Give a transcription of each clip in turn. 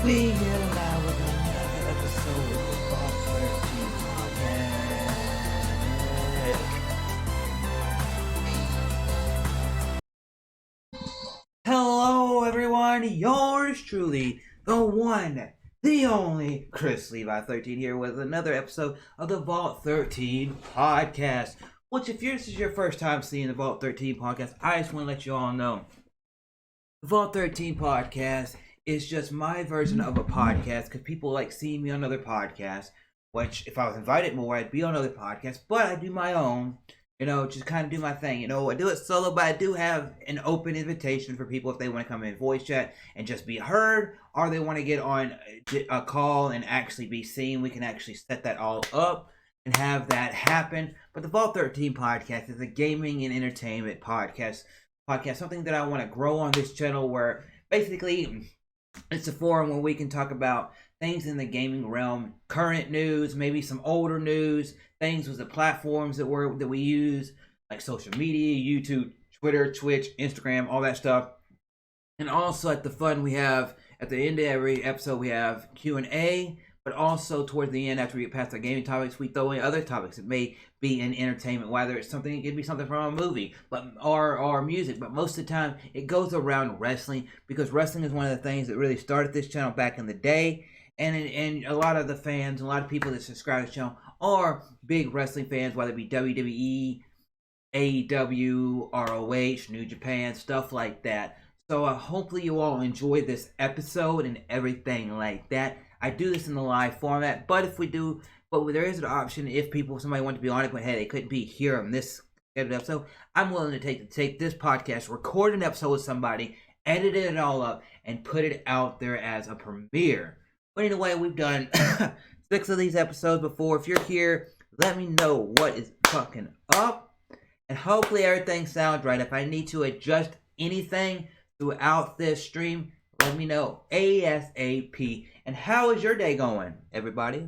We here now with another episode of the Vault 13 podcast. Hello everyone, yours truly, the one, the only, Chrislevi13 here with another episode of the Vault 13 podcast. Which if this is your first time seeing the Vault 13 podcast, I just want to let you all know. The Vault 13 podcast is just my version of a podcast because people like seeing me on other podcasts, which if I was invited more, I'd be on other podcasts, but I do my own, just kind of do my thing. I do it solo, but I do have an open invitation for people if they want to come in voice chat and just be heard, or they want to get on a call and actually be seen. We can actually set that all up and have that happen. But the Vault 13 podcast is a gaming and entertainment podcast, something that I want to grow on this channel where basically it's a forum where we can talk about things in the gaming realm, current news, maybe some older news, things with the platforms that we use, like social media, YouTube, Twitter, Twitch, Instagram, all that stuff. And also at the fun we have, at the end of every episode, we have Q&A, but also towards the end, after we get past our gaming topics, we throw in other topics that may be in entertainment, whether it's something, it could be something from a movie, or music, but most of the time, it goes around wrestling, because wrestling is one of the things that really started this channel back in the day, and a lot of the fans, a lot of people that subscribe to the channel are big wrestling fans, whether it be WWE, AEW, ROH, New Japan, stuff like that. So hopefully you all enjoy this episode and everything like that. I do this in the live format, but there is an option if somebody wants to be on it, but hey, they couldn't be here on this episode. I'm willing to take this podcast, record an episode with somebody, edit it all up, and put it out there as a premiere. But anyway, we've done 6 of these episodes before. If you're here, let me know what is fucking up, and hopefully everything sounds right. If I need to adjust anything throughout this stream, let me know ASAP. And how is your day going, everybody?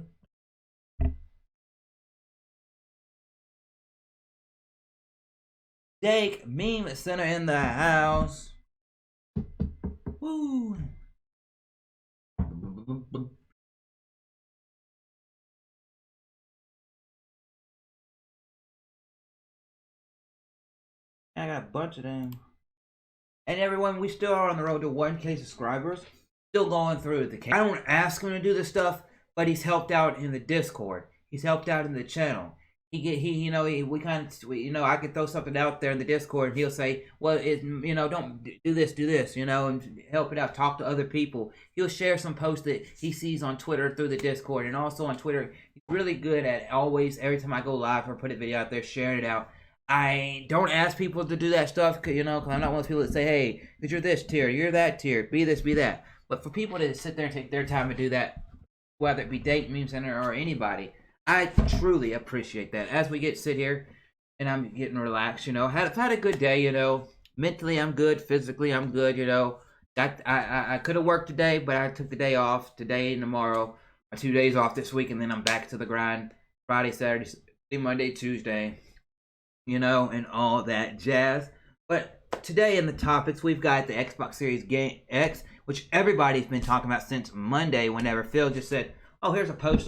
Jake, Meme Center in the house. Woo. I got a bunch of them. And everyone, we still are on the road to 1K subscribers. Still going through the. I don't ask him to do this stuff, but he's helped out in the Discord. He's helped out in the channel. I could throw something out there in the Discord, and he'll say, well, don't do this, and help it out, talk to other people. He'll share some posts that he sees on Twitter through the Discord, and also on Twitter. He's really good at always, every time I go live or put a video out there, sharing it out. I don't ask people to do that stuff, because I'm not one of those people that say, hey, because you're this tier, you're that tier, be this, be that. But for people to sit there and take their time to do that, whether it be Date, Meme Center, or anybody, I truly appreciate that. As we sit here, and I'm getting relaxed, I've had a good day, Mentally, I'm good. Physically, I'm good, I could have worked today, but I took the day off, today and tomorrow. My 2 days off this week, and then I'm back to the grind. Friday, Saturday, Monday, Tuesday, and all that jazz. But today in the topics, we've got the Xbox Series X, which everybody's been talking about since Monday, whenever Phil just said, oh, here's a post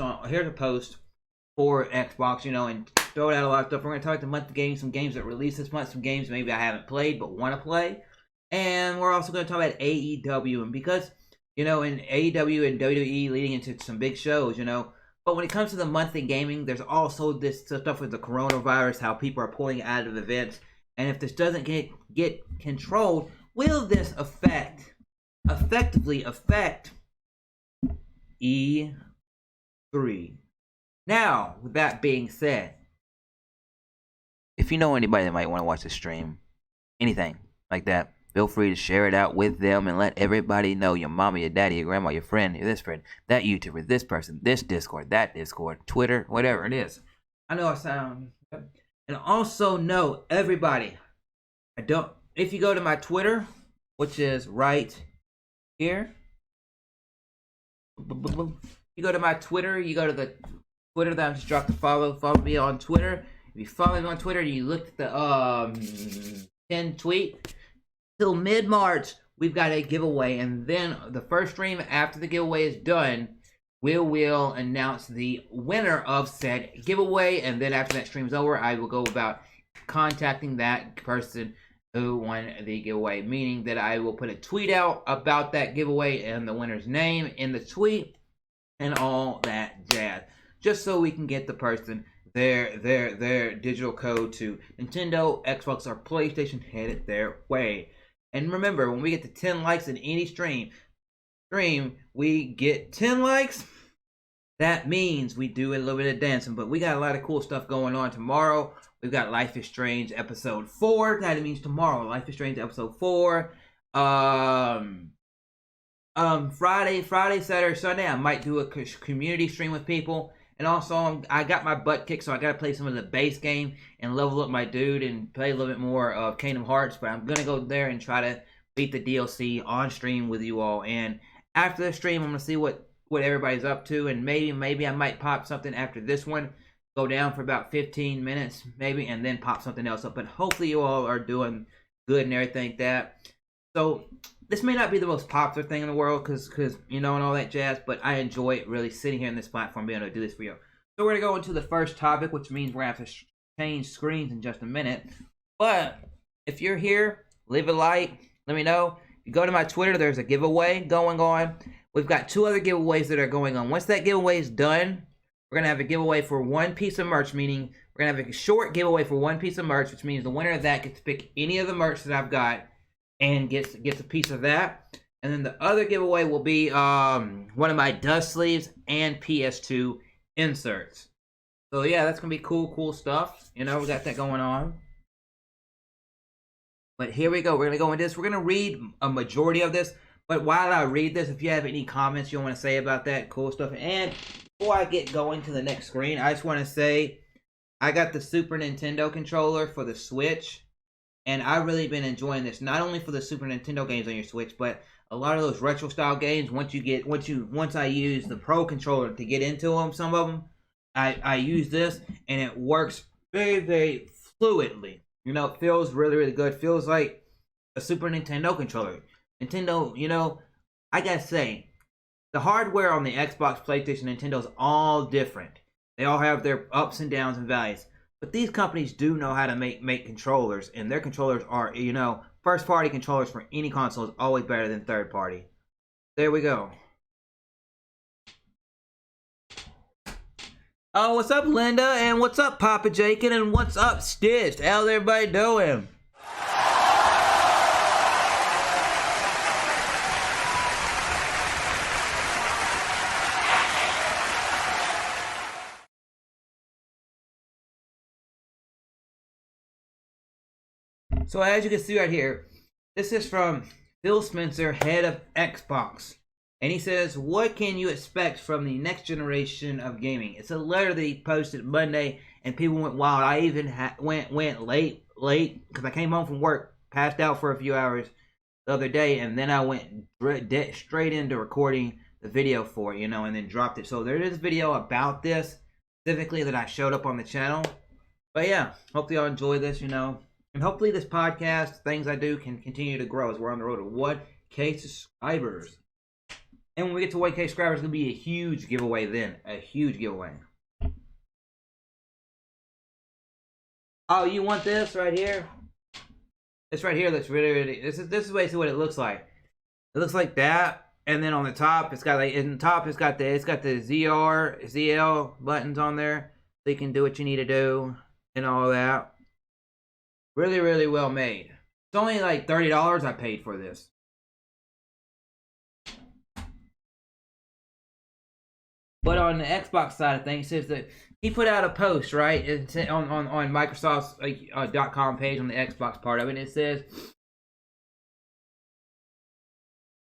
for Xbox, and throw out a lot of stuff. We're going to talk about the month of games, some games that released this month, some games maybe I haven't played but want to play. And we're also going to talk about AEW, and because, in AEW and WWE leading into some big shows, but when it comes to the monthly gaming, there's also this stuff with the coronavirus, how people are pulling out of events, and if this doesn't get controlled, will this effectively affect E3? Now, with that being said, if you know anybody that might want to watch the stream, anything like that, feel free to share it out with them and let everybody know, your mama, your daddy, your grandma, your friend, this friend, that YouTuber, this person, this Discord, that Discord, Twitter, whatever it is. I know I sound... And also know, everybody, if you go to my Twitter, which is right here, you go to my Twitter, you go to the Twitter that I just dropped to follow me on Twitter. If you follow me on Twitter, you look at the pinned tweet. Till mid-March, we've got a giveaway, and then the first stream after the giveaway is done, we will announce the winner of said giveaway, and then after that stream's over, I will go about contacting that person who won the giveaway, meaning that I will put a tweet out about that giveaway and the winner's name in the tweet and all that jazz, just so we can get the person their digital code to Nintendo, Xbox, or PlayStation headed their way. And remember, when we get to 10 likes in any stream, we get 10 likes. That means we do a little bit of dancing, but we got a lot of cool stuff going on tomorrow. We've got Life is Strange episode 4. That means tomorrow, Life is Strange episode 4. Friday, Saturday, Sunday, I might do a community stream with people. And also, I got my butt kicked, so I got to play some of the base game and level up my dude and play a little bit more of Kingdom Hearts. But I'm going to go there and try to beat the DLC on stream with you all. And after the stream, I'm going to see what everybody's up to. And maybe I might pop something after this one. Go down for about 15 minutes, maybe, and then pop something else up. But hopefully you all are doing good and everything like that. So this may not be the most popular thing in the world, because and all that jazz, but I enjoy really sitting here in this platform, being able to do this for you. So we're going to go into the first topic, which means we're going to have to change screens in just a minute. But if you're here, leave a like, let me know. If you go to my Twitter, there's a giveaway going on. We've got 2 other giveaways that are going on. Once that giveaway is done, we're going to have a giveaway for 1 piece of merch, meaning we're going to have a short giveaway for 1 piece of merch, which means the winner of that gets to pick any of the merch that I've got and gets a piece of that. And then the other giveaway will be one of my dust sleeves and PS2 inserts. So yeah, that's going to be cool stuff. We got that going on. But here we go. We're going to go into this. We're going to read a majority of this. But while I read this, if you have any comments you want to say about that, cool stuff. And before I get going to the next screen, I just want to say I got the Super Nintendo controller for the Switch. And I've really been enjoying this, not only for the Super Nintendo games on your Switch, but a lot of those retro style games. Once I use the Pro controller to get into them, some of them, I use this, and it works very, very fluidly. It feels really, really good. It feels like a Super Nintendo controller. Nintendo, I gotta say, the hardware on the Xbox, PlayStation, Nintendo is all different. They all have their ups and downs and valleys. But these companies do know how to make controllers, and their controllers are, first party controllers for any console is always better than third party. There we go. Oh, what's up, Linda? And what's up, Papa Jakin? And what's up, Stitched? How's everybody doing? So as you can see right here, this is from Phil Spencer, head of Xbox. And he says, what can you expect from the next generation of gaming? It's a letter that he posted Monday, and people went wild. I even went late, because I came home from work, passed out for a few hours the other day, and then I went straight into recording the video for it, and then dropped it. So there is a video about this, specifically that I showed up on the channel. But yeah, hopefully y'all enjoy this, And hopefully this podcast, things I do, can continue to grow as we're on the road to 1K subscribers. And when we get to 1K subscribers, it's going to be a huge giveaway then. A huge giveaway. Oh, you want this right here? This right here looks really, really... This is basically what it looks like. It looks like that. And then on the top, it's got it's got the ZR, ZL buttons on there. So you can do what you need to do and all that. Really, really well made. It's only like $30 I paid for this. But on the Xbox side of things, it says that he put out a post, right? It's on Microsoft's .com page on the Xbox part of it. And it says,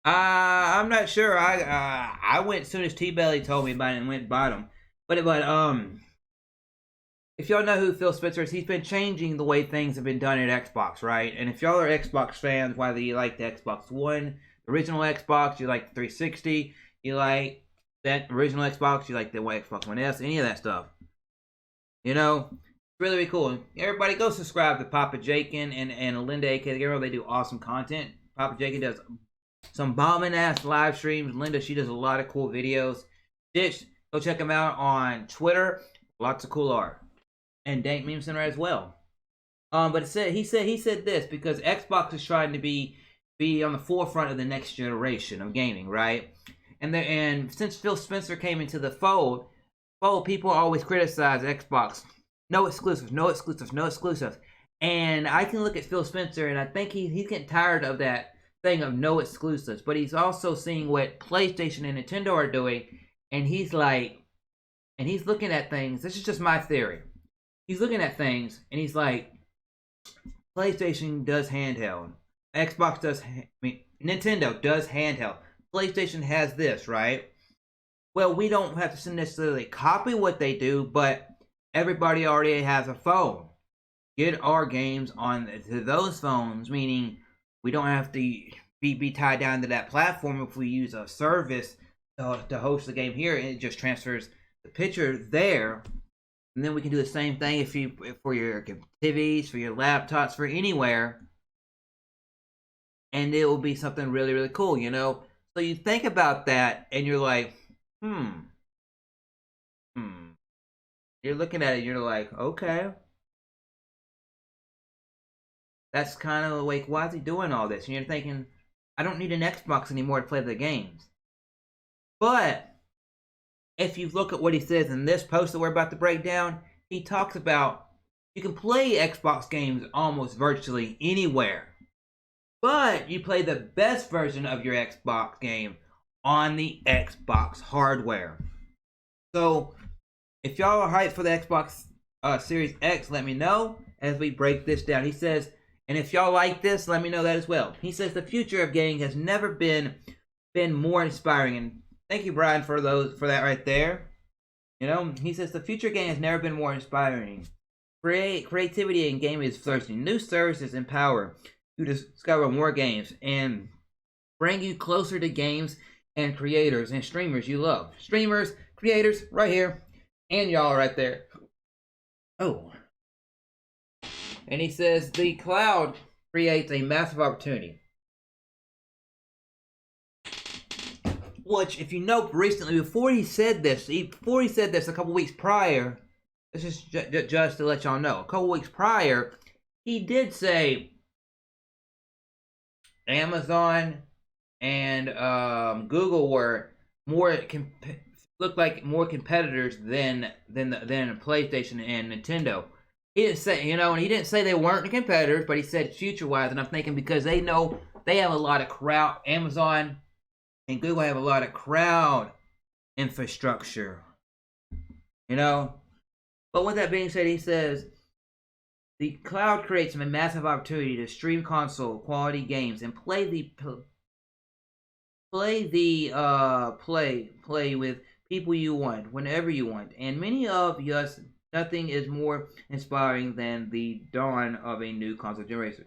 I'm not sure. I went as soon as T-Belly told me about it and went and bought them. But if y'all know who Phil Spencer is, he's been changing the way things have been done at Xbox, right? And if y'all are Xbox fans, whether you like the Xbox One, the original Xbox, you like the 360, you like that original Xbox, you like the Xbox One S, any of that stuff. It's really, really cool. Everybody go subscribe to Papa Jakin and Linda A.K. They do awesome content. Papa Jake does some bombing ass live streams. Linda, she does a lot of cool videos. Ditch, go check him out on Twitter. Lots of cool art. And Dank Meme Center as well. But he said this because Xbox is trying to be on the forefront of the next generation of gaming, right? And since Phil Spencer came into the fold, people always criticize Xbox. No exclusives, no exclusives, no exclusives. And I can look at Phil Spencer, and I think he's getting tired of that thing of no exclusives. But he's also seeing what PlayStation and Nintendo are doing, and he's looking at things. This is just my theory. He's looking at things, and he's like, PlayStation does handheld. Xbox does, Nintendo does handheld. PlayStation has this, right? Well, we don't have to necessarily copy what they do, but everybody already has a phone. Get our games on to those phones, meaning we don't have to be tied down to that platform if we use a service to host the game here, and it just transfers the picture there. And then we can do the same thing for your TVs, for your laptops, for anywhere. And it will be something really, really cool, you know? So you think about that, and you're like, You're looking at it, and you're like, okay. That's kind of like, why is he doing all this? And you're thinking, I don't need an Xbox anymore to play the games. But if you look at what he says in this post that we're about to break down, he talks about you can play Xbox games almost virtually anywhere. But you play the best version of your Xbox game on the Xbox hardware. So, if y'all are hyped for the Xbox Series X, let me know as we break this down. He says, and if y'all like this, let me know that as well. He says the future of gaming has never been more inspiring. And thank you, Brian, for that right there. You know, he says the future game has never been more inspiring. Creativity in gaming is flourishing. New services empower you to discover more games and bring you closer to games and creators and streamers you love. Streamers, creators, right here, and y'all right there. Oh. And he says the cloud creates a massive opportunity. Which, if you know, recently, before he said this a couple weeks prior, this is just to let y'all know, a couple weeks prior, he did say Amazon and Google were looked like more competitors than PlayStation and Nintendo. He didn't say, and he didn't say they weren't the competitors, but he said future-wise, and I'm thinking because they know they have a lot of crowd. Amazon and Google have a lot of crowd infrastructure, But with that being said, he says the cloud creates a massive opportunity to stream console quality games and play with people you want whenever you want. And many of us, nothing is more inspiring than the dawn of a new console generation.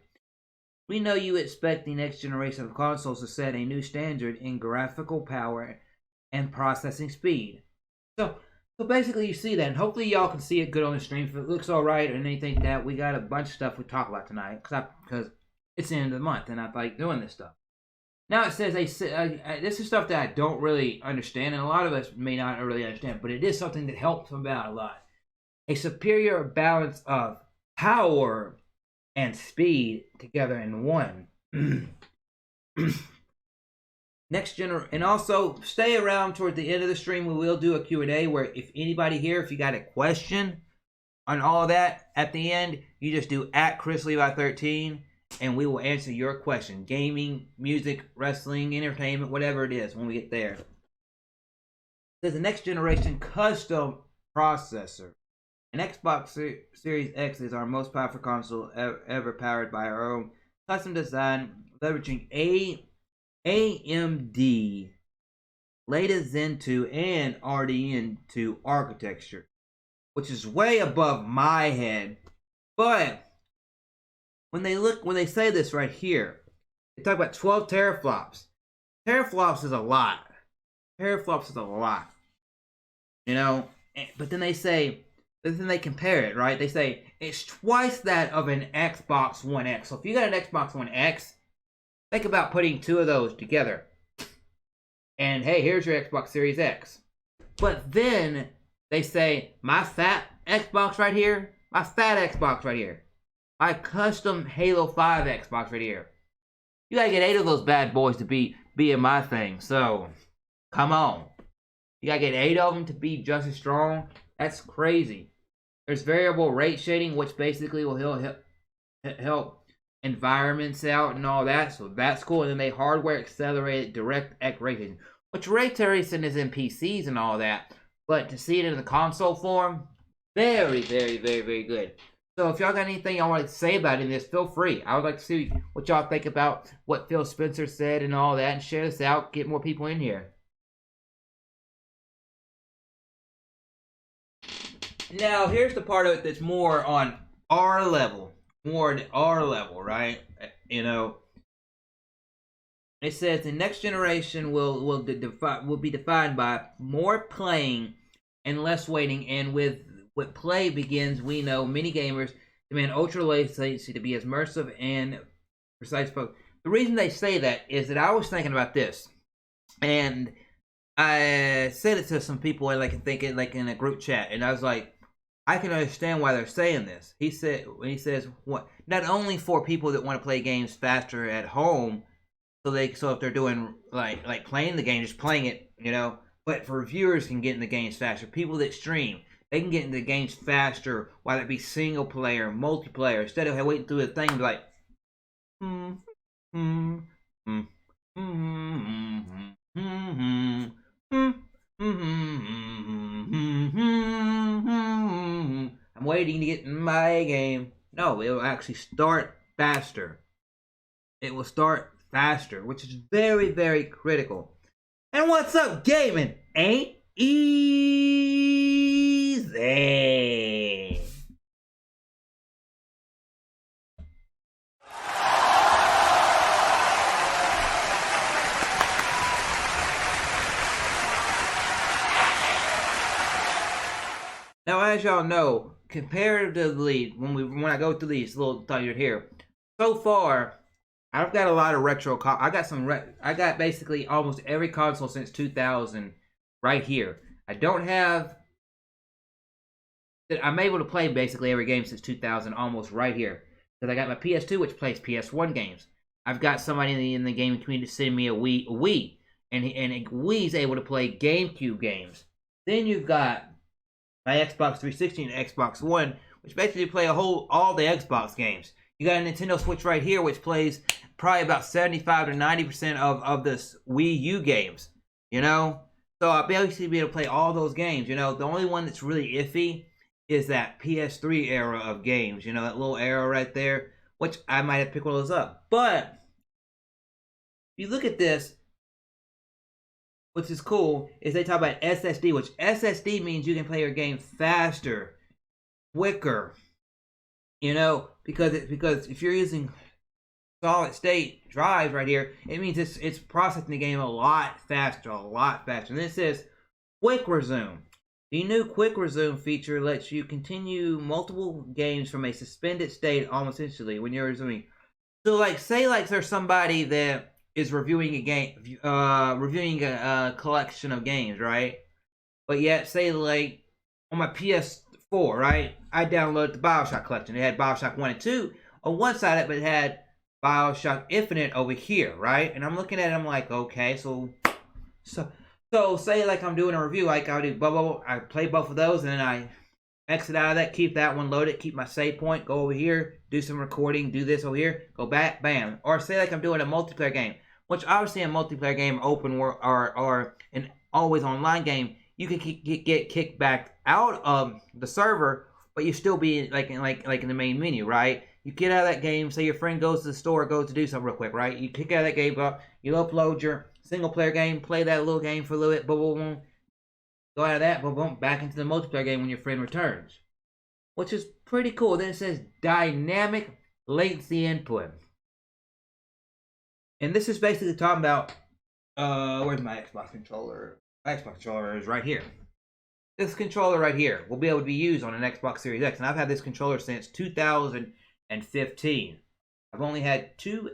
We know you expect the next generation of consoles to set a new standard in graphical power and processing speed. So basically you see that, and hopefully y'all can see it good on the stream. If it looks alright or anything that, we got a bunch of stuff we talk about tonight, because it's the end of the month, and I like doing this stuff. Now it says, this is stuff that I don't really understand, and a lot of us may not really understand, but it is something that helps them out a lot. A superior balance of power and speed together in one. And also stay around toward the end of the stream. We will do a Q&A where if anybody here, if you got a question on all of that, at the end, you just do @Chrislevi13 and we will answer your question. Gaming, music, wrestling, entertainment, whatever it is when we get there. There's a next generation custom processor. An Xbox Series X is our most powerful console ever powered by our own custom design, leveraging AMD latest Zen 2 and RDN 2 architecture, which is way above my head. But when they say this right here, they talk about 12 teraflops. Teraflops is a lot. Teraflops is a lot. But then they compare it, right? They say it's twice that of an Xbox One X. So if you got an Xbox One X, Think about putting two of those together. And hey, here's your Xbox Series X. But then they say, my fat Xbox right here, my fat Xbox right here, my custom Halo 5 Xbox right here. You gotta get 8 of those bad boys to be in my thing. So, come on. You gotta get 8 of them to be just as strong. That's crazy. There's variable rate shading, which basically will help environments out and all that. So that's cool. And then they hardware accelerated DirectX ray tracing, which ray tracing is in PCs and all that. But to see it in the console form, very, very, very, very good. So if y'all got anything y'all want to say about this, feel free. I would like to see what y'all think about what Phil Spencer said and all that, and share this out, get more people in here. Now, here's the part of it that's more on our level. More at our level, right? You know, it says the next generation will be defined by more playing and less waiting, and with play begins, we know many gamers demand ultra latency to be as immersive and precise. The reason they say that is that I was thinking about this, and I said it to some people, and like thinking like in a group chat, and I was like, I can understand why they're saying this. He says what, not only for people that want to play games faster at home, so if they're doing like playing the game, just playing it, you know, but for viewers can get in the games faster. People that stream, they can get into the games faster, whether it be single player, multiplayer, instead of waiting through the thing and be like, I'm waiting to get in my game. No, it will actually start faster. It will start faster, which is very, very critical. And what's up, gaming? Ain't easy. Now, as y'all know, comparatively, when I go through these little things here, so far, I've got a lot of retro. I got basically almost every console since 2000 right here. I don't have. I'm able to play basically every game since 2000 almost right here, because I got my PS2, which plays PS1 games. I've got somebody in the gaming community sending me a Wii, and Wii's able to play GameCube games. Then you've got my Xbox 360 and Xbox One, which basically play all the Xbox games. You got a Nintendo Switch right here, which plays probably about 75 to 90% of this Wii U games, you know? So I'll basically be able to play all those games, you know? The only one that's really iffy is that PS3 era of games, you know, that little era right there, which I might have to pick one of those up. But if you look at this, which is cool, is they talk about SSD, which SSD means you can play your game faster, quicker, you know, because if you're using solid state drives right here, it means it's processing the game a lot faster. And then it says Quick Resume. The new Quick Resume feature lets you continue multiple games from a suspended state almost instantly when you're resuming. So, like, say like there's somebody that is reviewing a game, reviewing a collection of games, right? But yet, say like on my PS4, right? I downloaded the BioShock collection. It had BioShock 1 and 2 on one side of it, but it had BioShock Infinite over here, right? And I'm looking at it, I'm like, okay, so say like I'm doing a review, like I do I play both of those, and then I exit out of that, keep that one loaded, keep my save point, go over here, do some recording, do this over here, go back, bam. Or say like I'm doing a multiplayer game, which obviously a multiplayer game, open world, or an always online game, you can get kicked back out of the server, but you still be like in the main menu, right? You get out of that game, say your friend goes to the store, goes to do something real quick, right? You kick out of that game up, you upload your single player game, play that little game for a little bit, boom, boom, boom. Go out of that, boom, boom, back into the multiplayer game when your friend returns. Which is pretty cool. Then it says dynamic latency input. And this is basically talking about, where's my Xbox controller? My Xbox controller is right here. This controller right here will be able to be used on an Xbox Series X. And I've had this controller since 2015. I've only had two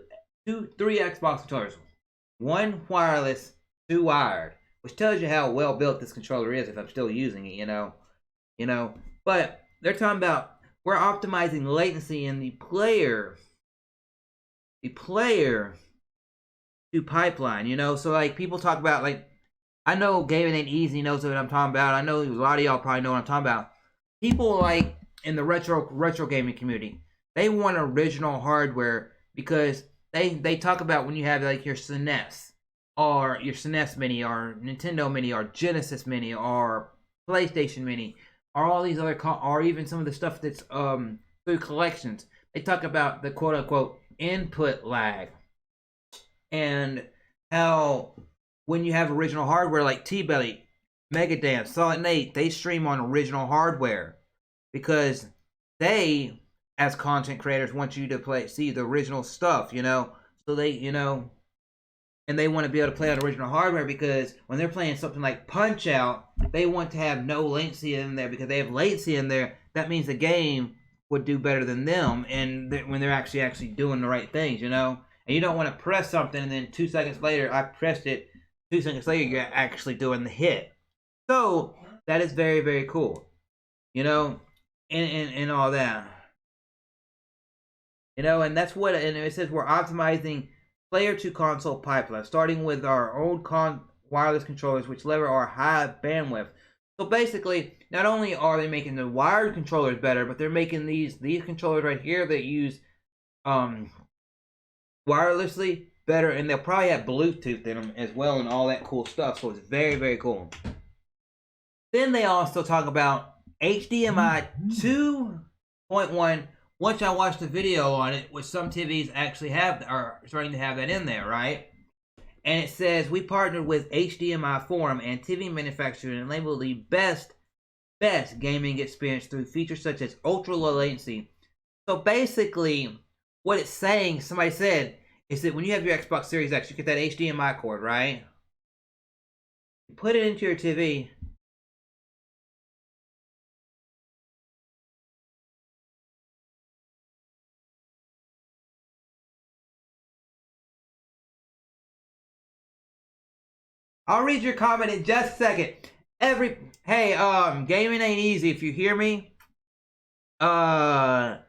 three Xbox controllers, one wireless, two wired, which tells you how well built this controller is if I'm still using it, you know. But they're talking about we're optimizing latency in the player to pipeline, you know. So like people talk about, like, I know Gaming Ain't Easy knows what I'm talking about. I know a lot of y'all probably know what I'm talking about. People like in the retro gaming community, they want original hardware because they talk about when you have like your SNES or your SNES Mini or Nintendo Mini or Genesis Mini or PlayStation Mini or all these other or even some of the stuff that's through collections. They talk about the quote unquote input lag and how when you have original hardware like T-Belly, Megadance, Solid Nate, they stream on original hardware because they, as content creators, want you to see the original stuff, you know. So they, you know, and they want to be able to play on original hardware because when they're playing something like Punch Out, they want to have no latency in there because they have latency in there. That means the game would do better than them, and when they're actually doing the right things, you know. And you don't want to press something and then 2 seconds later, I pressed it. 2 seconds later, you're actually doing the hit. So that is very, very cool, you know, and all that, you know. And that's what, and it says we're optimizing player to console pipeline, starting with our own wireless controllers, which lever our high bandwidth. So basically, not only are they making the wired controllers better, but they're making these controllers right here that use wirelessly better, and they'll probably have Bluetooth in them as well and all that cool stuff. So it's very, very cool. Then they also talk about HDMI 2.1. Once I watched the video on it, which some TVs actually are starting to have that in there, right? And it says we partnered with HDMI Forum and TV manufacturer and labeled the best gaming experience through features such as ultra low latency. So basically, what it's saying, somebody said, is that when you have your Xbox Series X, you get that HDMI cord, right? You put it into your TV. I'll read your comment in just a second. Hey, Gaming Ain't Easy, if you hear me. I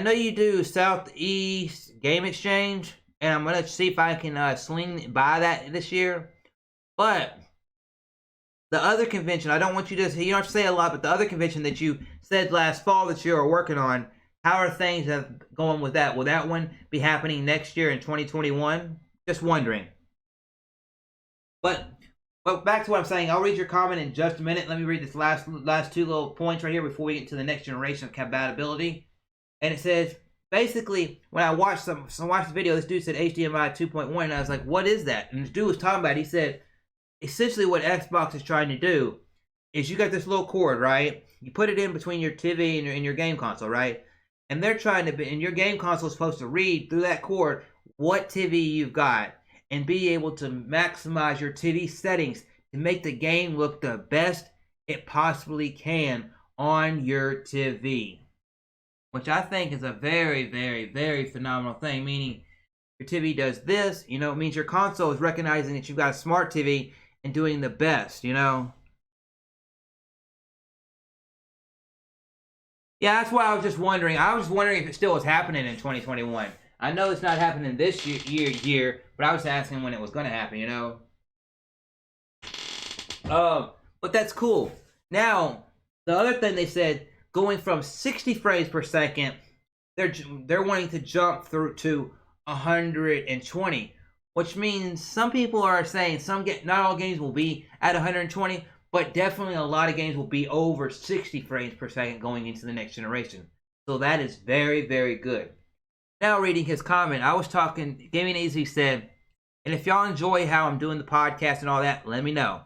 know you do Southeast Game Exchange, and I'm gonna see if I can swing by that this year. But the other convention, I don't want you to, you don't have to say a lot, but the other convention that you said last fall that you were working on, how are things going with that? Will that one be happening next year in 2021? Just wondering. But back to what I'm saying. I'll read your comment in just a minute. Let me read this last two little points right here before we get to the next generation of compatibility. And it says, basically, when I watched the video, this dude said HDMI 2.1, and I was like, what is that? And this dude was talking about it. He said, essentially what Xbox is trying to do is you got this little cord, right? You put it in between your TV and your game console, right? And they're trying to and your game console is supposed to read through that cord what TV you've got and be able to maximize your TV settings to make the game look the best it possibly can on your TV. Which I think is a very, very, very phenomenal thing. Meaning, your TV does this, you know, it means your console is recognizing that you've got a smart TV and doing the best, you know. Yeah, that's why I was just wondering. I was wondering if it still was happening in 2021. I know it's not happening this year, but I was asking when it was going to happen, you know. But that's cool. Now, the other thing they said, going from 60 frames per second, they're wanting to jump through to 120, which means some people are saying not all games will be at 120, but definitely a lot of games will be over 60 frames per second going into the next generation. So that is very, very good. Now reading his comment, I was talking, Gaming Easy said, and if y'all enjoy how I'm doing the podcast and all that, let me know.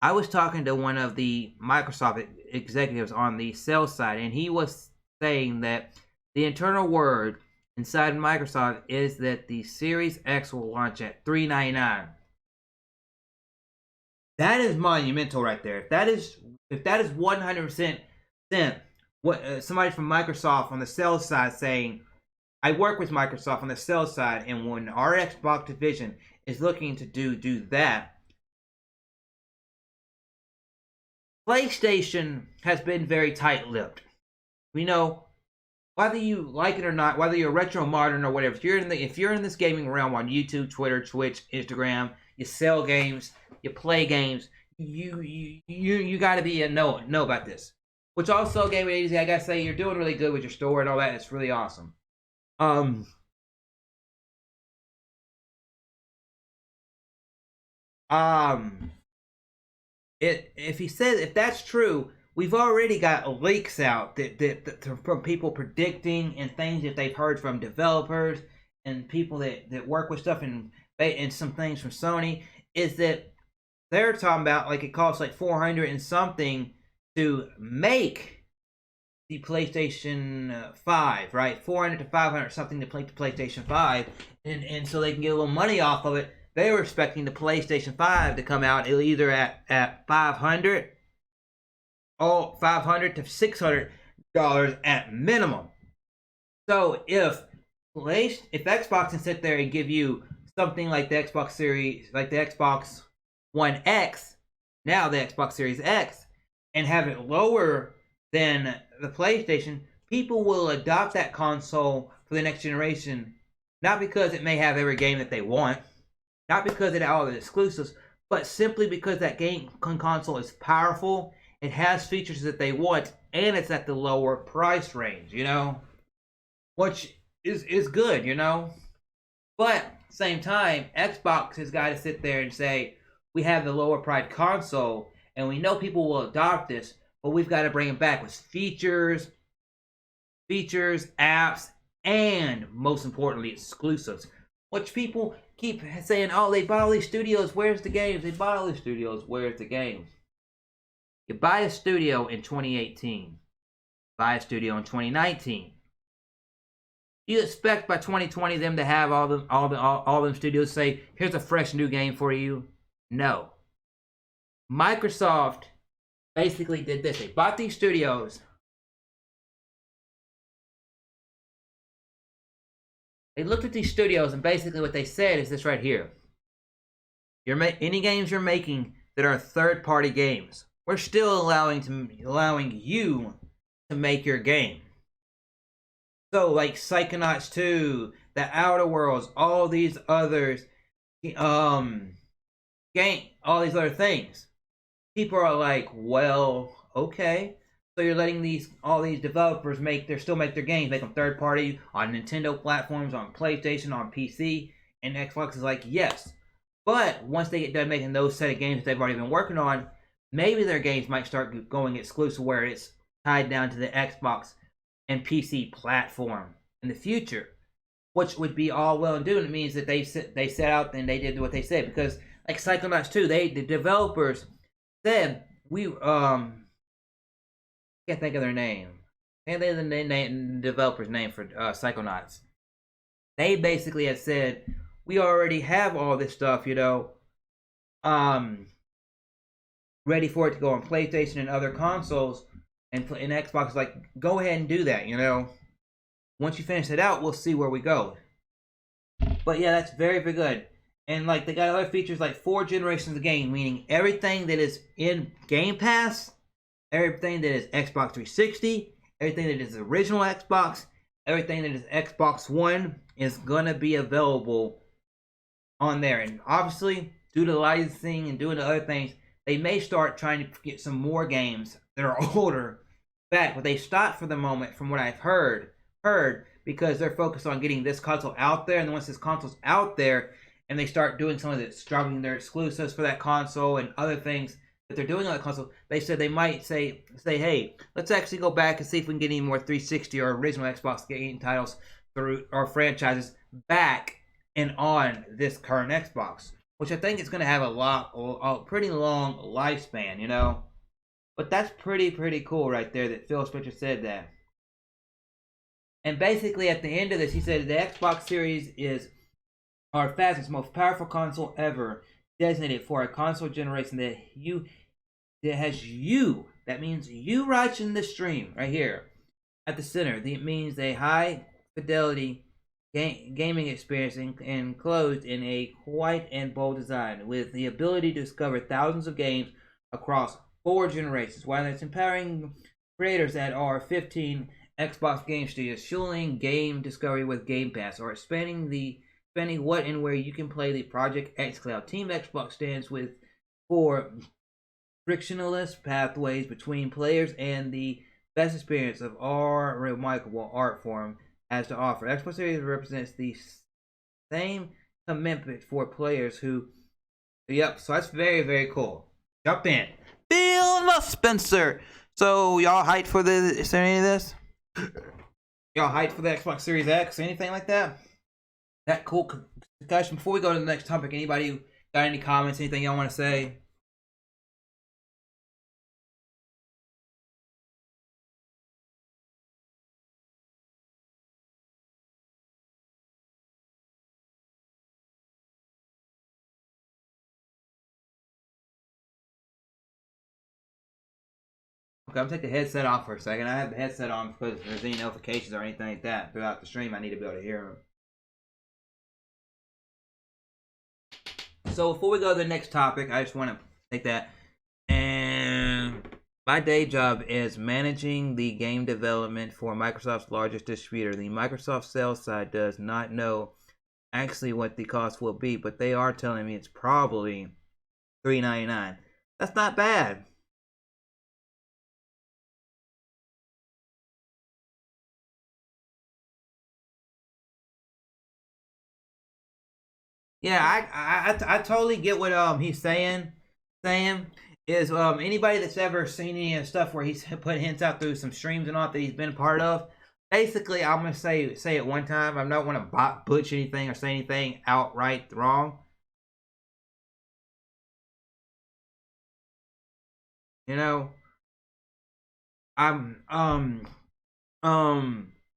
I was talking to one of the Microsoft executives on the sales side, and he was saying that the internal word inside Microsoft is that the Series X will launch at $399. That is monumental right there. If that is 100% what somebody from Microsoft on the sales side saying I work with Microsoft on the sales side, and when our Xbox division is looking to do that, PlayStation has been very tight-lipped. We know, whether you like it or not, whether you're retro modern or whatever, if you're in this gaming realm on YouTube, Twitter, Twitch, Instagram, you sell games, you play games, you got to be know about this. Which also, Game Easy, I gotta say, you're doing really good with your store and all that. It's really awesome. If that's true, we've already got leaks out that from people predicting and things that they've heard from developers and people that work with stuff and some things from Sony, is that they're talking about, like, it costs like 400 and something to make the PlayStation 5, right? 400 to 500 something to play the PlayStation 5, and so they can get a little money off of it. They were expecting the PlayStation 5 to come out either at 500 to $600 at minimum. So if Xbox can sit there and give you something like the Xbox Series, like the Xbox One X, now the Xbox Series X, and have it lower than the PlayStation, people will adopt that console for the next generation, not because it may have every game that they want, not because it has all the exclusives, but simply because that game console is powerful, it has features that they want, and it's at the lower price range, which is good, But at the same time, Xbox has got to sit there and say, we have the lower price console, and we know people will adopt this, but we've got to bring it back with features, apps, and most importantly, exclusives. Which people keep saying, oh, they bought all these studios, where's the games? They bought all these studios, where's the games? You buy a studio in 2018, buy a studio in 2019. You expect by 2020 them to have all them studios say, here's a fresh new game for you? No. Microsoft basically did this. They bought these studios. They looked at these studios, and basically what they said is this right here. Any games you're making that are third-party games, we're still allowing you to make your game. So, like Psychonauts 2, The Outer Worlds, all these others, all these other things. People are like, well, okay. So you're letting all these developers still make their games, make them third party on Nintendo platforms, on PlayStation, on PC, and Xbox is like, yes. But once they get done making those set of games that they've already been working on, maybe their games might start going exclusive where it's tied down to the Xbox and PC platform in the future, which would be all well and good. It means that they set out and they did what they said, because like Psychonauts 2, the developers said can't think of their name. And they the developer's name for Psychonauts. They basically had said, we already have all this stuff, ready for it to go on PlayStation and other consoles, and Xbox is like, go ahead and do that, Once you finish it out, we'll see where we go. But yeah, that's very, very good. And like they got other features like 4 generations of game, meaning everything that is in Game Pass, everything that is Xbox 360, everything that is original Xbox, everything that is Xbox One is gonna be available on there. And obviously, due to licensing and doing the other things, they may start trying to get some more games that are older back, but they stopped for the moment, from what I've heard, because they're focused on getting this console out there. And then once this console's out there, and they start doing some of the struggling their exclusives for that console and other things that they're doing on the console, they said they might say, hey, let's actually go back and see if we can get any more 360 or original Xbox game titles through our franchises back and on this current Xbox, which I think is going to have a pretty long lifespan, But that's pretty cool right there that Phil Spencer said that. And basically at the end of this, he said the Xbox Series is our fastest, most powerful console ever, designated for a console generation that has you. That means you watching the stream right here at the center. That means a high fidelity gaming experience enclosed in a quiet and bold design, with the ability to discover thousands of games across 4 generations, while it's empowering creators that are 15 Xbox game studios, fueling game discovery with Game Pass, or expanding what and where you can play the Project X Cloud. Team Xbox stands for frictionless pathways between players and the best experience of our remarkable art form has to offer. Xbox Series represents the same commitment for players who. Yep, so that's very, very cool. Jump in. Bill Spencer. So y'all hyped for any of this? Y'all hyped for the Xbox Series X? Anything like that? That cool discussion. Before we go to the next topic, anybody got any comments? Anything y'all want to say? Okay, I'm gonna take the headset off for a second. I have the headset on because if there's any notifications or anything like that throughout the stream, I need to be able to hear them. So before we go to the next topic, I just want to take that. And my day job is managing the game development for Microsoft's largest distributor. The Microsoft sales side does not know actually what the cost will be, but they are telling me it's probably $3.99. That's not bad. Yeah, I totally get what he's saying. Saying is anybody that's ever seen any of the stuff where he's put hints out through some streams and all that he's been a part of. Basically, I'm gonna say it one time. I don't want to butch anything or say anything outright wrong. You know, I'm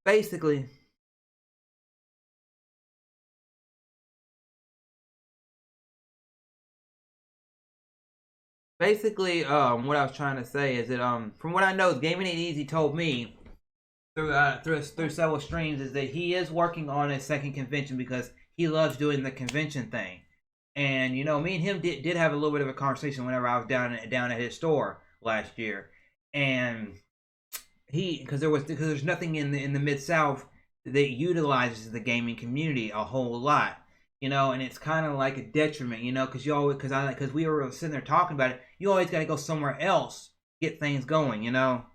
basically. Basically, what I was trying to say is that, from what I know, Gaming Ain't Easy told me through several streams is that he is working on a second convention because he loves doing the convention thing. And you know, me and him did have a little bit of a conversation whenever I was down at his store last year, and because there's nothing in the Mid-South that utilizes the gaming community a whole lot. You know, and it's kind of like a detriment, you know, because we were sitting there talking about it. You always got to go somewhere else get things going, you know.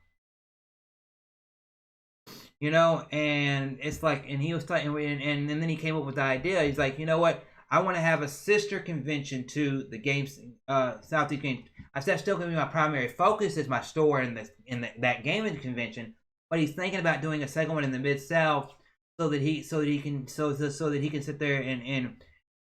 And it's like, and he was talking, and then he came up with the idea. He's like, you know what? I want to have a sister convention to the games, Southeast Games. I said, that's still going to be my primary focus is my store in that gaming convention. But he's thinking about doing a second one in the Mid-South so that he can sit there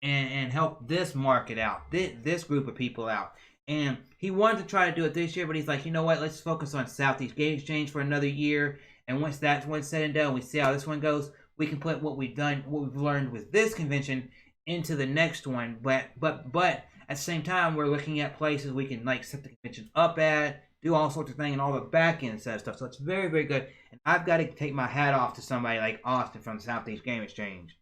and help this market out, this group of people out. And he wanted to try to do it this year, but he's like, you know what? Let's focus on Southeast Game Exchange for another year. And once that's said and done, we see how this one goes. We can put what we've learned with this convention into the next one. But at the same time, we're looking at places we can like set the convention up at, do all sorts of things, and all the back end stuff. So it's very, very good. And I've got to take my hat off to somebody like Austin from Southeast Game Exchange.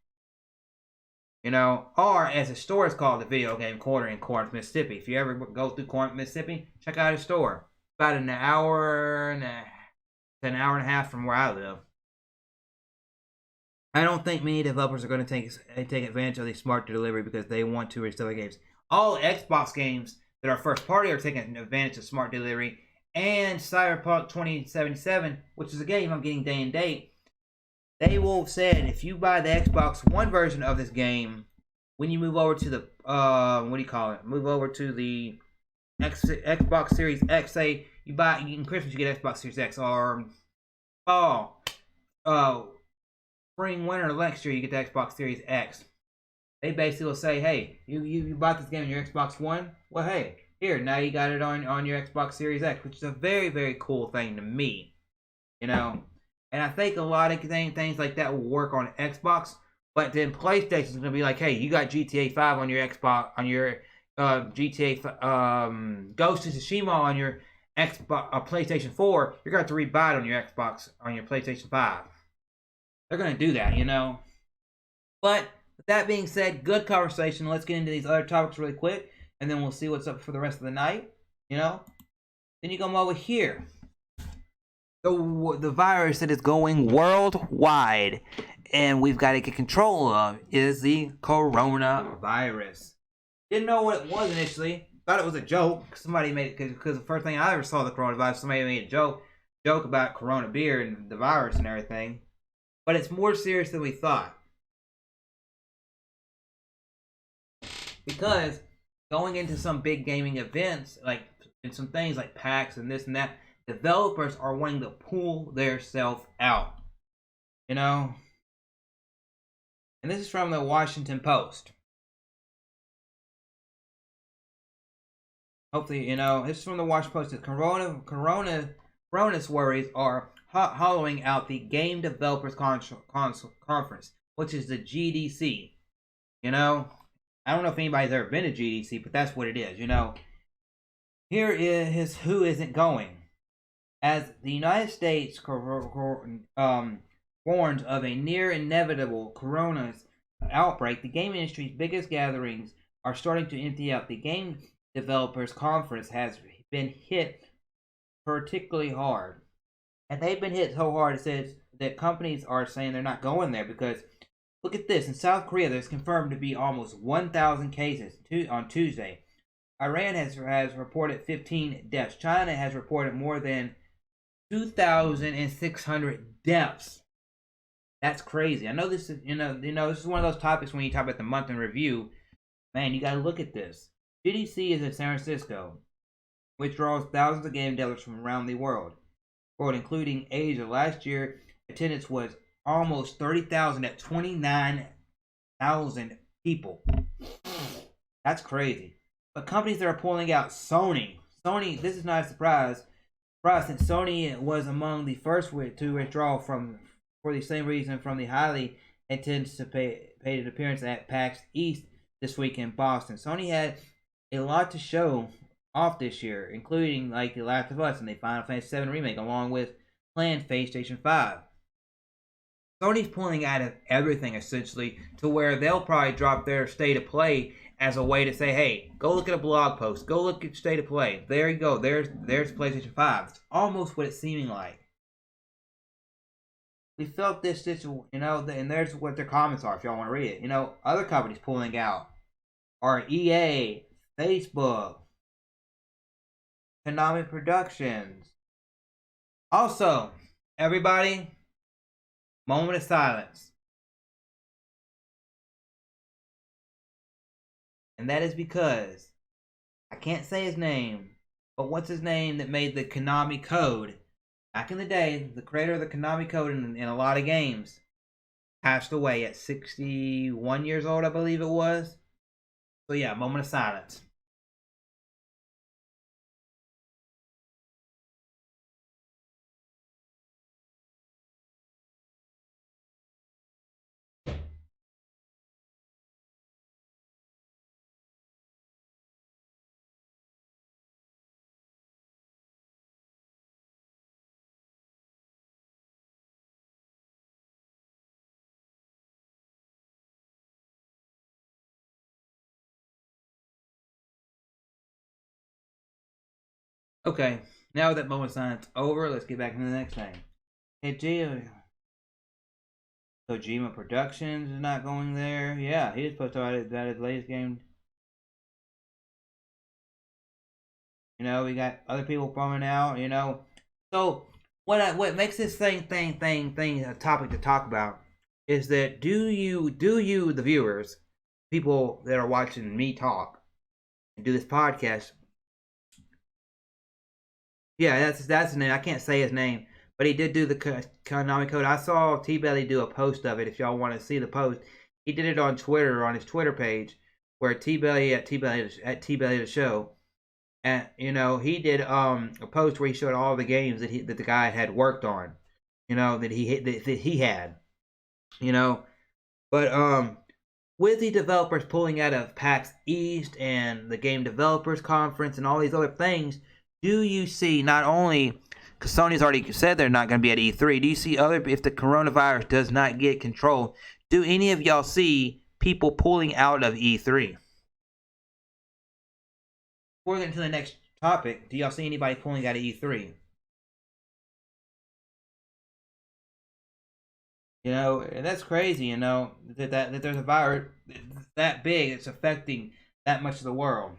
You know, or as the store is called, the Video Game Corner in Corinth, Mississippi. If you ever go through Corinth, Mississippi, check out his store. About an hour and a half from where I live. I don't think many developers are going to take advantage of the smart delivery because they want to release other games. All Xbox games that are first party are taking advantage of smart delivery, and Cyberpunk 2077, which is a game I'm getting day and date. They will say if you buy the Xbox One version of this game, when you move over to the move over to the Xbox Series X. Say you in Christmas you get Xbox Series X, or fall, spring, winter next year you get the Xbox Series X. They basically will say, hey, you bought this game on your Xbox One. Well, hey, here now you got it on your Xbox Series X, which is a very, very cool thing to me. You know. And I think a lot of things like that will work on Xbox, but then PlayStation's gonna be like, hey, you got GTA 5 on your Xbox, on your GTA Ghost of Tsushima on your Xbox PlayStation 4. You're gonna have to rebuy it on your Xbox on your PlayStation 5. They're gonna do that, you know. But with that being said, good conversation. Let's get into these other topics really quick, and then we'll see what's up for the rest of the night. Then you come over here. The virus that is going worldwide, and we've got to get control of, is the coronavirus. Didn't know what it was initially. Thought it was a joke. Somebody made it because the first thing I ever saw the coronavirus, somebody made a joke about Corona beer and the virus and everything. But it's more serious than we thought. Because going into some big gaming events, like and some things like PAX and this and that, developers are wanting to pull their self out. And this is from the Washington Post. Hopefully, this is from the Washington Post. Corona's worries are hollowing out the Game Developers Conference, which is the GDC. I don't know if anybody's ever been to GDC, but that's what it is. Here is who isn't going. As the United States warns of a near inevitable corona outbreak, the game industry's biggest gatherings are starting to empty out. The Game Developers Conference has been hit particularly hard. And they've been hit so hard, it says that companies are saying they're not going there because, look at this, in South Korea there's confirmed to be almost 1,000 cases on Tuesday. Iran has reported 15 deaths. China has reported more than 2,600 deaths. That's crazy. I know this is, this is one of those topics when you talk about the month in review. Man, you got to look at this. GDC is in San Francisco, which draws thousands of game developers from around the world, including Asia. Last year, attendance was almost 30,000 at 29,000 people. That's crazy. But companies that are pulling out, Sony, this is not a surprise since Sony was among the first to withdraw for the same reason from the highly anticipated appearance at PAX East this week in Boston. Sony had a lot to show off this year, including like The Last of Us and the Final Fantasy VII Remake, along with planned PlayStation 5. Sony's pulling out of everything essentially to where they'll probably drop their state of play as a way to say, hey, go look at a blog post, go look at state of play. There you go. There's PlayStation 5. It's almost what it's seeming like. We felt this situation, and there's what their comments are if y'all want to read it. Other companies pulling out are EA, Facebook, Konami Productions. Also, everybody, moment of silence. And that is because I can't say his name, but what's his name that made the Konami code? Back in the day, the creator of the Konami code in a lot of games passed away at 61 years old, I believe it was. So yeah, moment of silence. Okay, now that moment of silence over, let's get back into the next thing. Hey, Kojima Productions is not going there. Yeah, he was supposed to talk about his latest game. We got other people coming out. So what makes this thing a topic to talk about is that do you the viewers, people that are watching me talk and do this podcast. Yeah, that's his name. I can't say his name, but he did do the Konami code. I saw T-Belly do a post of it. If y'all want to see the post, he did it on Twitter, on his Twitter page, where T-Belly at T-Belly the show, and he did a post where he showed all the games that the guy had worked on, that he had, but with the developers pulling out of PAX East and the Game Developers Conference and all these other things. Do you see, not only, because Sony's already said they're not going to be at E3, do you see if the coronavirus does not get control, do any of y'all see people pulling out of E3? Before we get into the next topic, do y'all see anybody pulling out of E3? You know, and that's crazy, you know, that there's a virus that big, it's affecting that much of the world.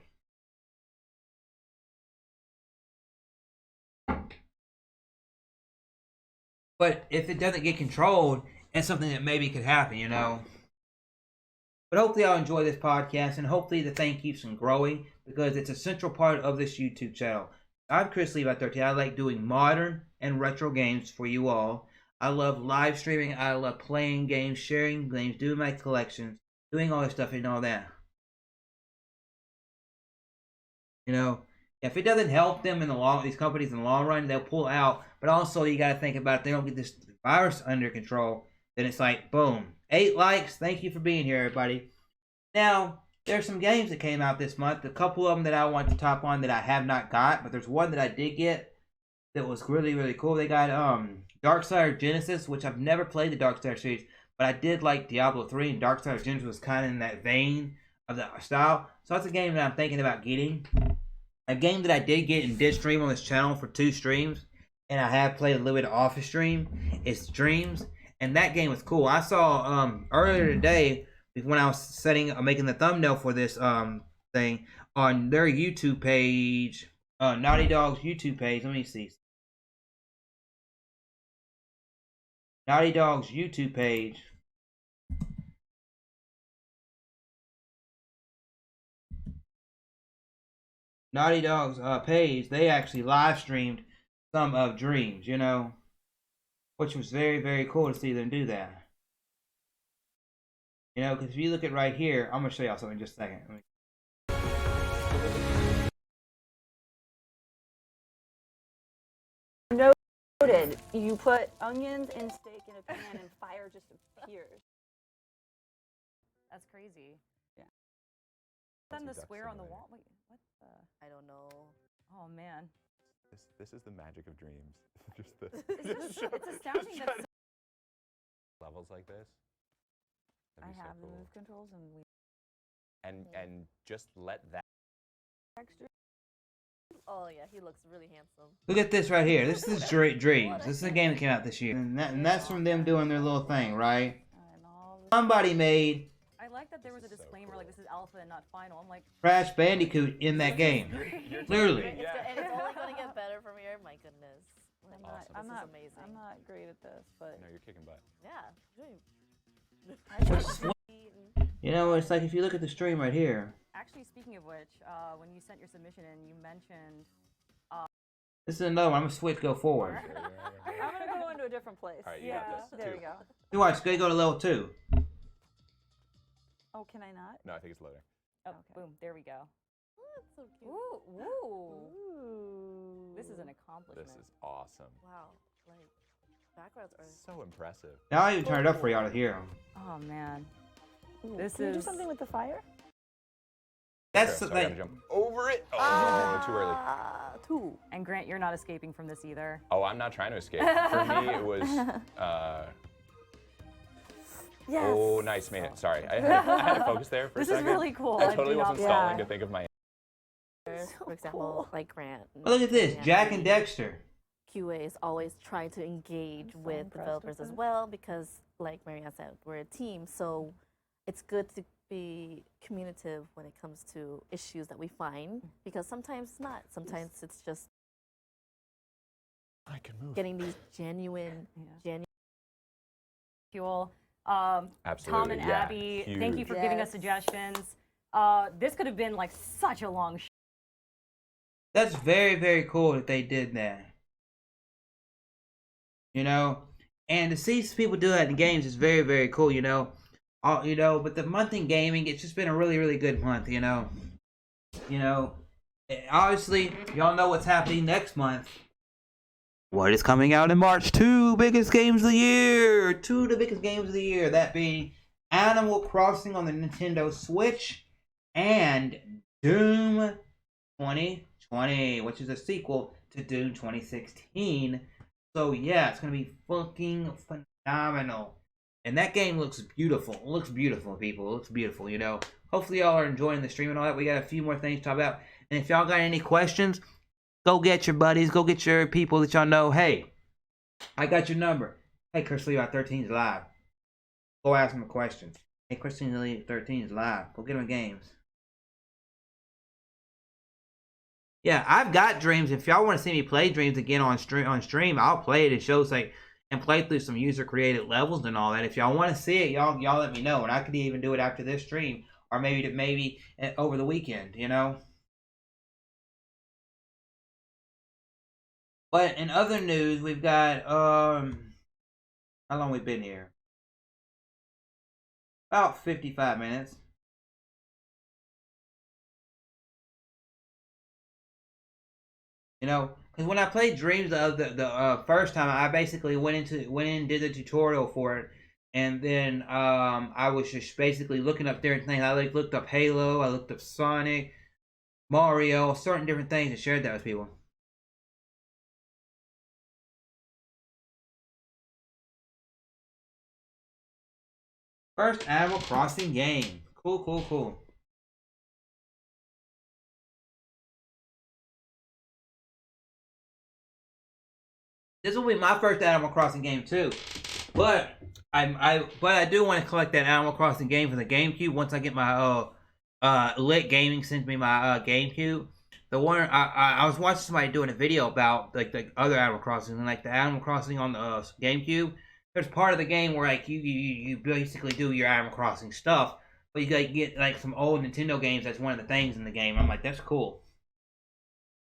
But if it doesn't get controlled, it's something that maybe could happen, you know. But hopefully I'll enjoy this podcast, and hopefully the thing keeps on growing, because it's a central part of this YouTube channel. I'm Chrislevi13. I like doing modern and retro games for you all. I love live streaming. I love playing games, sharing games, doing my collections, doing all this stuff and all that. You know, if it doesn't help them in the long, these companies in the long run, they'll pull out. But also, you got to think about, if they don't get this virus under control, then it's like, boom, 8 likes. Thank you for being here, everybody. Now, there's some games that came out this month. A couple of them that I want to top on that I have not got, but there's one that I did get that was really, really cool. They got Darksiders Genesis, which I've never played the Darksiders series, but I did like Diablo 3, and Darksiders Genesis was kind of in that vein of the style. So that's a game that I'm thinking about getting. A game that I did get and did stream on this channel for 2 streams, and I have played a little bit off the stream, is Dreams, and that game was cool. I saw earlier today, when I was making the thumbnail for this thing, on their YouTube page, Naughty Dog's YouTube page, let me see. Naughty Dog's YouTube page. Naughty Dog's page, they actually live streamed some of Dreams, you know, which was very, very cool to see them do that. You know, because if you look at right here, I'm going to show y'all something in just a second. Noted, you put onions and steak in a pan and fire just appears. That's crazy. Yeah. Then the square on the wall. Wait, what the? I don't know. Oh man. This is the magic of Dreams. Just the. It's astounding that Levels like this. I have the move controls and we. And just let that. Extra. Oh yeah, he looks really handsome. Look at this right here. This is Dreams. This is a game that came out this year, and that's from them doing their little thing, right? Somebody made. I like that there was a disclaimer like this is alpha and not final. I'm like. Crash Bandicoot in that game. Literally. And it's only gonna get better from here. My goodness. I'm this is amazing. I'm not great at this, but. No, you're kicking butt. Yeah. You know, it's like if you look at the stream right here. Actually, speaking of which, when you sent your submission in, you mentioned. This is another one. I'm gonna switch, go forward. I'm gonna go into a different place. All right, you yeah, got this. there 2. we go. You watch. Go to level 2. Oh, can I not? No, I think it's loading. Oh, Okay. boom! There we go. Oh, that's so cute. Ooh. This is an accomplishment. This is awesome. Wow. Like backgrounds are So impressive. Now I even turn it up for y'all to hear them. Oh man. Ooh, This can you do is- something with the fire? That's So the I gotta thing. jump over it. Oh, too early. 2. And Grant, you're not escaping from this either. Oh, I'm not trying to escape. For me, it was. Yes. Oh, nice, made it. Sorry, I had to focus there for This a is second. really cool. I I totally do not- wasn't stalling Yeah. to think of my. For example, like Grant. Oh, look at this. Yeah. Jack and Dexter. QA is always trying to engage I'm so with impressed developers with as this. well because, like Marianne said, we're a team. So it's good to be communicative when it comes to issues that we find because sometimes it's not. Sometimes it's just I can move. getting these genuine. Fuel. Absolutely. Tom and yeah. Abby, thank you for giving us Yes. suggestions. This could have been like such a long That's very, very cool that they did that. You know, and to see people do that in games is very, very cool. You know, but the month in gaming, it's just been a really, really good month. You know, obviously, y'all know what's happening next month. What is coming out in March? 2 biggest games of the year. 2 of the biggest games of the year. That being Animal Crossing on the Nintendo Switch and Doom 2020, which is a sequel to Doom 2016. So yeah, it's gonna be fucking phenomenal. And that game looks beautiful. It looks beautiful, people. It looks beautiful, you know. Hopefully y'all are enjoying the stream and all that. We got a few more things to talk about. And if y'all got any questions, go get your buddies. Go get your people that y'all know. Hey, I got your number. Hey, Chrislevi13 is live. Go ask him a question. Hey, Chrislevi13 is live. Go get him games. Yeah, I've got Dreams. If y'all want to see me play Dreams again on stream, I'll play it in shows like and play through some user created levels and all that. If y'all want to see it, y'all let me know, and I could even do it after this stream, or maybe over the weekend, you know. But in other news, we've got how long we been here? About 55 minutes. You know, because when I played Dreams the first time, I basically went in, did the tutorial for it, and then I was just basically looking up different things. I looked up Halo, I looked up Sonic, Mario, certain different things, and shared that with people. First Animal Crossing game. Cool. This will be my first Animal Crossing game too, but I do want to collect that Animal Crossing game for the GameCube once I get my Lit Gaming sends me my GameCube. The one I was watching somebody doing a video about like the other Animal Crossing, and like the Animal Crossing on the GameCube. There's part of the game where like you basically do your Animal Crossing stuff, but you gotta get like some old Nintendo games. That's one of the things in the game. I'm like, that's cool.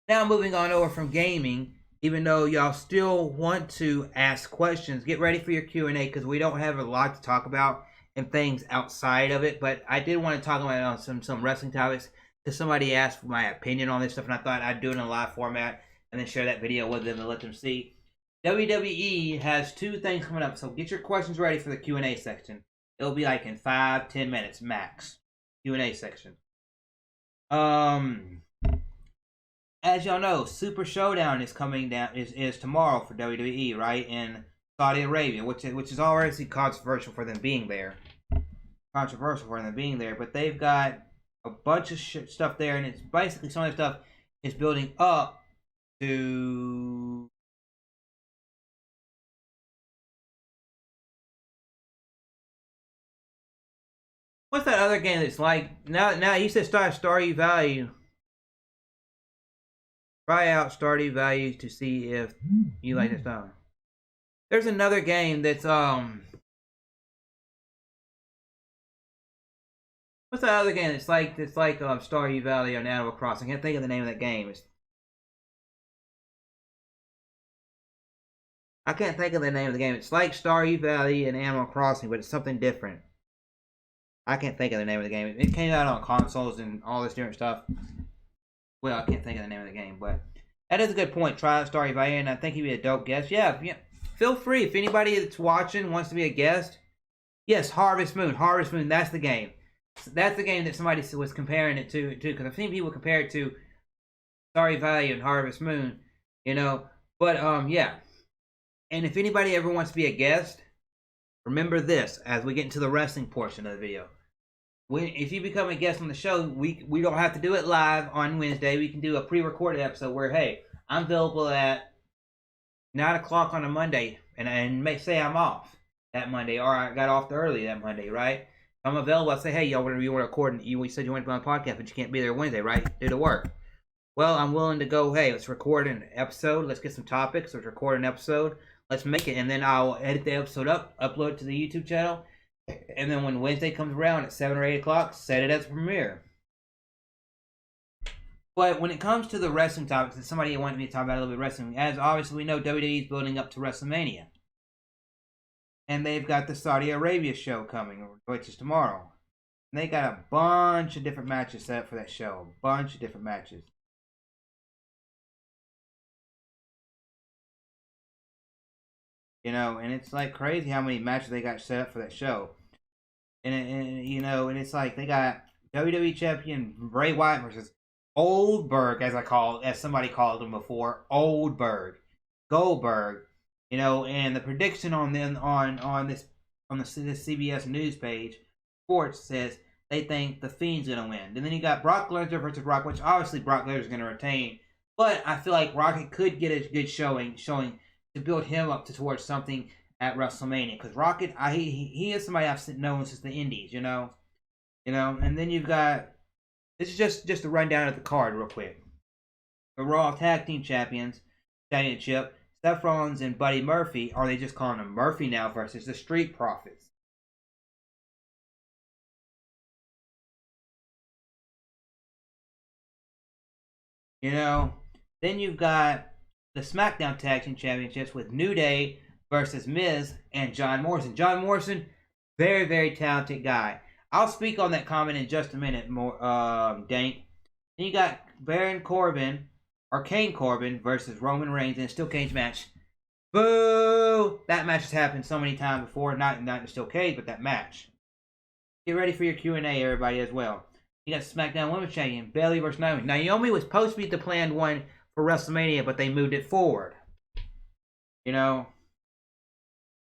Now moving on over from gaming. Even though y'all still want to ask questions, get ready for your Q&A because we don't have a lot to talk about and things outside of it. But I did want to talk about some wrestling topics because somebody asked for my opinion on this stuff, and I thought I'd do it in a live format and then share that video with them and let them see. WWE has 2 things coming up, so get your questions ready for the Q&A section. It'll be like in 5-10 minutes max. Q&A section. As y'all know, Super Showdown is coming down is tomorrow for WWE, right? In Saudi Arabia, which is already controversial for them being there. But they've got a bunch of stuff there, and it's basically some of the stuff is building up to what's that other game that's like now you said Stardew Valley. Try out Stardew Valley to see if you like this stuff. There's another game that's what's that other game that's like Stardew Valley or Animal Crossing? I can't think of the name of that game. I can't think of the name of the game. It's like Stardew Valley and Animal Crossing, but it's something different. I can't think of the name of the game. It came out on consoles and all this different stuff. Well, I can't think of the name of the game, but that is a good point. Try out Stardew Valley, and I think he'd be a dope guest. Yeah, feel free. If anybody that's watching wants to be a guest, yes, Harvest Moon. That's the game. That's the game that somebody was comparing it to, because I've seen people compare it to Stardew Valley and Harvest Moon, you know. But yeah. And if anybody ever wants to be a guest, remember this as we get into the wrestling portion of the video. If you become a guest on the show, we don't have to do it live on Wednesday. We can do a pre-recorded episode where, hey, I'm available at 9 o'clock on a Monday, and may say I'm off that Monday, or I got off early that Monday, right? If I'm available, I say, hey, y'all, whenever you want to record, you said you want to be on the podcast, but you can't be there Wednesday, right? Due to work. Well, I'm willing to go, hey, let's record an episode. Let's get some topics. Let's record an episode. Let's make it, and then I'll edit the episode up, upload it to the YouTube channel. And then when Wednesday comes around at 7 or 8 o'clock, set it as a premiere. But when it comes to the wrestling topics, and somebody wanted me to talk about a little bit of wrestling, as obviously we know, WWE is building up to WrestleMania. And they've got the Saudi Arabia show coming, which is tomorrow. And they got a bunch of different matches set up for that show. A bunch of different matches. You know, and it's like crazy how many matches they got set up for that show. And you know, and it's like they got WWE champion Bray Wyatt versus Goldberg, as somebody called him before, Goldberg. You know, and the prediction on them on on the CBS News page, Sports says they think the Fiend's gonna win. And then you got Brock Lesnar versus Rock, which obviously Brock Lesnar's gonna retain. But I feel like Rocket could get a good showing to build him up towards something at WrestleMania. Because Rocket, he is somebody I've known since the Indies, you know. And then you've got, this is just a rundown of the card real quick. The Raw Tag Team Championship, Seth Rollins and Buddy Murphy, or they just calling him Murphy now, versus the Street Profits. You know, then you've got the SmackDown Tag Team Championships with New Day versus Miz and John Morrison. John Morrison, very, very talented guy. I'll speak on that comment in just a minute, more, Dank. Then you got Baron Corbin, or Kane Corbin, versus Roman Reigns in a steel cage match. Boo! That match has happened so many times before, not in a steel cage, but that match. Get ready for your Q&A, everybody, as well. You got SmackDown Women's Champion, Bayley versus Naomi. Naomi was supposed to be the planned one for WrestleMania, but they moved it forward. You know.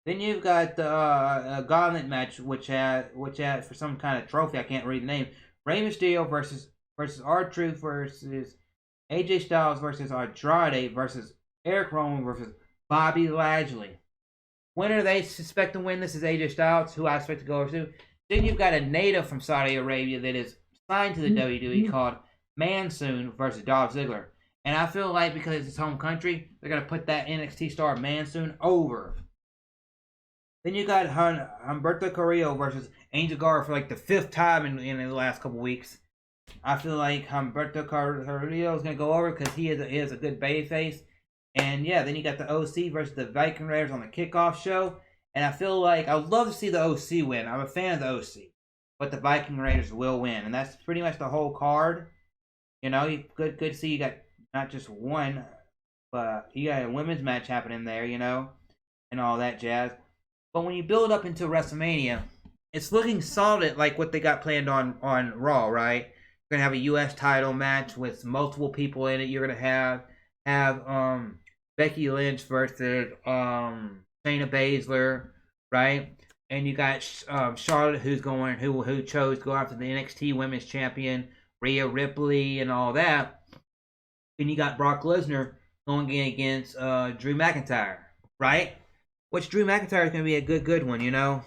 Then you've got the Gauntlet match, which had for some kind of trophy, I can't read the name. Rey Mysterio versus R-Truth versus AJ Styles versus Andrade versus Eric Rowan versus Bobby Lashley. Winner they suspect to win this is AJ Styles, who I expect to go over to. Then you've got a native from Saudi Arabia that is signed to the WWE called Mansoon versus Dolph Ziggler. And I feel like because it's his home country, they're going to put that NXT star Mansoon over. Then you got Humberto Carrillo versus Angel Garza for like the 5th time in the last couple weeks. I feel like Humberto Carrillo is going to go over because he is a good babyface. And yeah, then you got the OC versus the Viking Raiders on the kickoff show. And I feel like I would love to see the OC win. I'm a fan of the OC. But the Viking Raiders will win. And that's pretty much the whole card. You know, good to see you got not just one, but you got a women's match happening there, you know, and all that jazz. But when you build up into WrestleMania, it's looking solid like what they got planned on Raw, right? You're going to have a U.S. title match with multiple people in it. You're going to have Becky Lynch versus Shayna Baszler, right? And you got Charlotte, who chose to go after the NXT Women's Champion, Rhea Ripley, and all that. And you got Brock Lesnar going against Drew McIntyre, right? Which Drew McIntyre is going to be a good one, you know?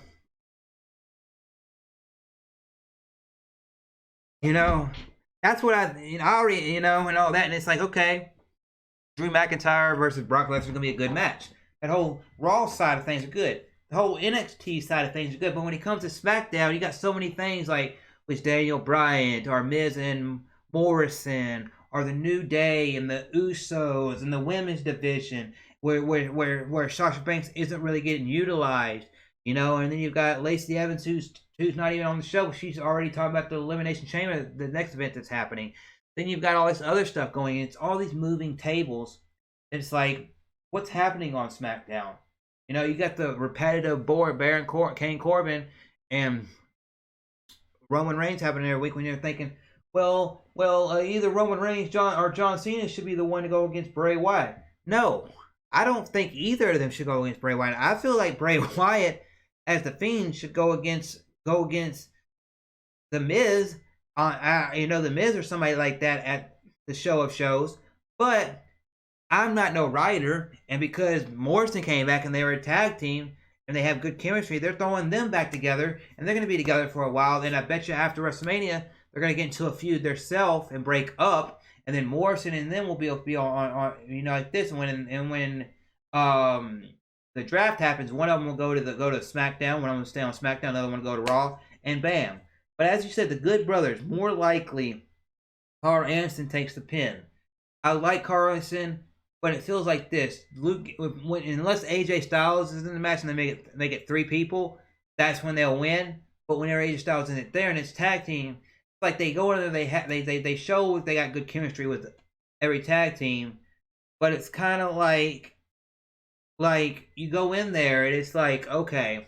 You know, that's what I already, you know, and all that. And it's like, okay, Drew McIntyre versus Brock Lesnar is going to be a good match. That whole Raw side of things are good. The whole NXT side of things are good. But when it comes to SmackDown, you got so many things like with Daniel Bryan, or Miz and Morrison, or the New Day and the Usos and the women's division, where Sasha Banks isn't really getting utilized, you know. And then you've got Lacey Evans, who's not even on the show. She's already talking about the Elimination Chamber, the next event that's happening. Then you've got all this other stuff going. It's all these moving tables. It's like, what's happening on SmackDown? You know, you got the repetitive board, Kane Corbin and Roman Reigns happening every week when you're thinking, well, either Roman Reigns or John Cena should be the one to go against Bray Wyatt. No, I don't think either of them should go against Bray Wyatt. I feel like Bray Wyatt, as the Fiend, should go against the Miz. You know, the Miz or somebody like that at the show of shows. But I'm not no writer, and because Morrison came back and they were a tag team and they have good chemistry, they're throwing them back together, and they're going to be together for a while. Then I bet you after WrestleMania, they're going to get into a feud themselves and break up, and then Morrison and them will be on you know, like this. And when the draft happens, one of them will go to SmackDown, one of them will stay on SmackDown, another one will go to Raw, and bam. But as you said, the Good Brothers, more likely Carl Anderson takes the pin. I like Carl Anderson, but it feels like this. Unless AJ Styles is in the match and they make it 3 people, that's when they'll win. But whenever AJ Styles isn't there and it's tag team, it's like they go in there, they show they got good chemistry with every tag team, but it's kind of like you go in there and it's like, okay,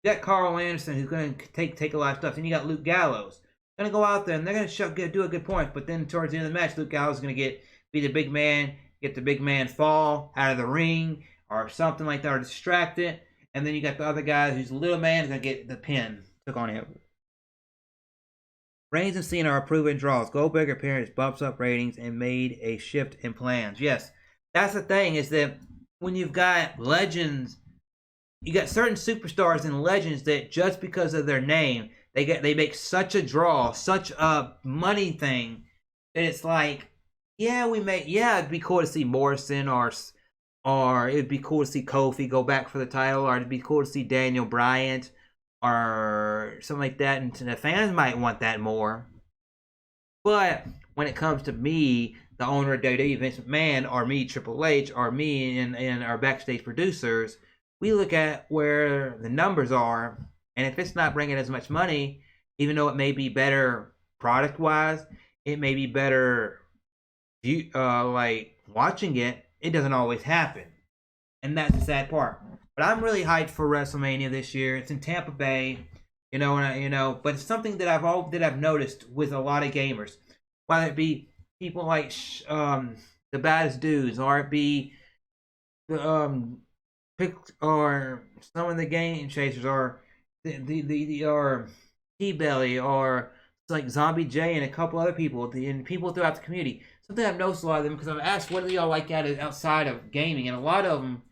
you got Carl Anderson who's going to take a lot of stuff, and you got Luke Gallows going to go out there and they're going to do a good point, but then towards the end of the match, Luke Gallows is going to be the big man, get the big man fall out of the ring or something like that, or distracted, And then you got the other guy who's a little man who's gonna get the pin took on him. Reigns and Cena are proven draws. Goldberg appearance bumps up ratings and made a shift in plans. Yes, that's the thing, is that when you've got legends, you got certain superstars and legends that just because of their name, they make such a draw, such a money thing, that it's like, it'd be cool to see Morrison or it'd be cool to see Kofi go back for the title, or it'd be cool to see Daniel Bryan or something like that, and the fans might want that more. But when it comes to me, the owner of WWE, Vince McMahon, or me, Triple H, or me and our backstage producers, we look at where the numbers are, and if it's not bringing as much money, even though it may be better product-wise, it may be better, like watching it, it doesn't always happen, and that's the sad part. But I'm really hyped for WrestleMania this year. It's in Tampa Bay, but it's something that I've noticed with a lot of gamers, whether it be people like the Baddest Dudes, or it be or some of the Game Chasers, or or T-Belly, or like Zombie J and a couple other people, and people throughout the community. Something I've noticed a lot of them, because I've asked, what do y'all like outside of gaming? And a lot of them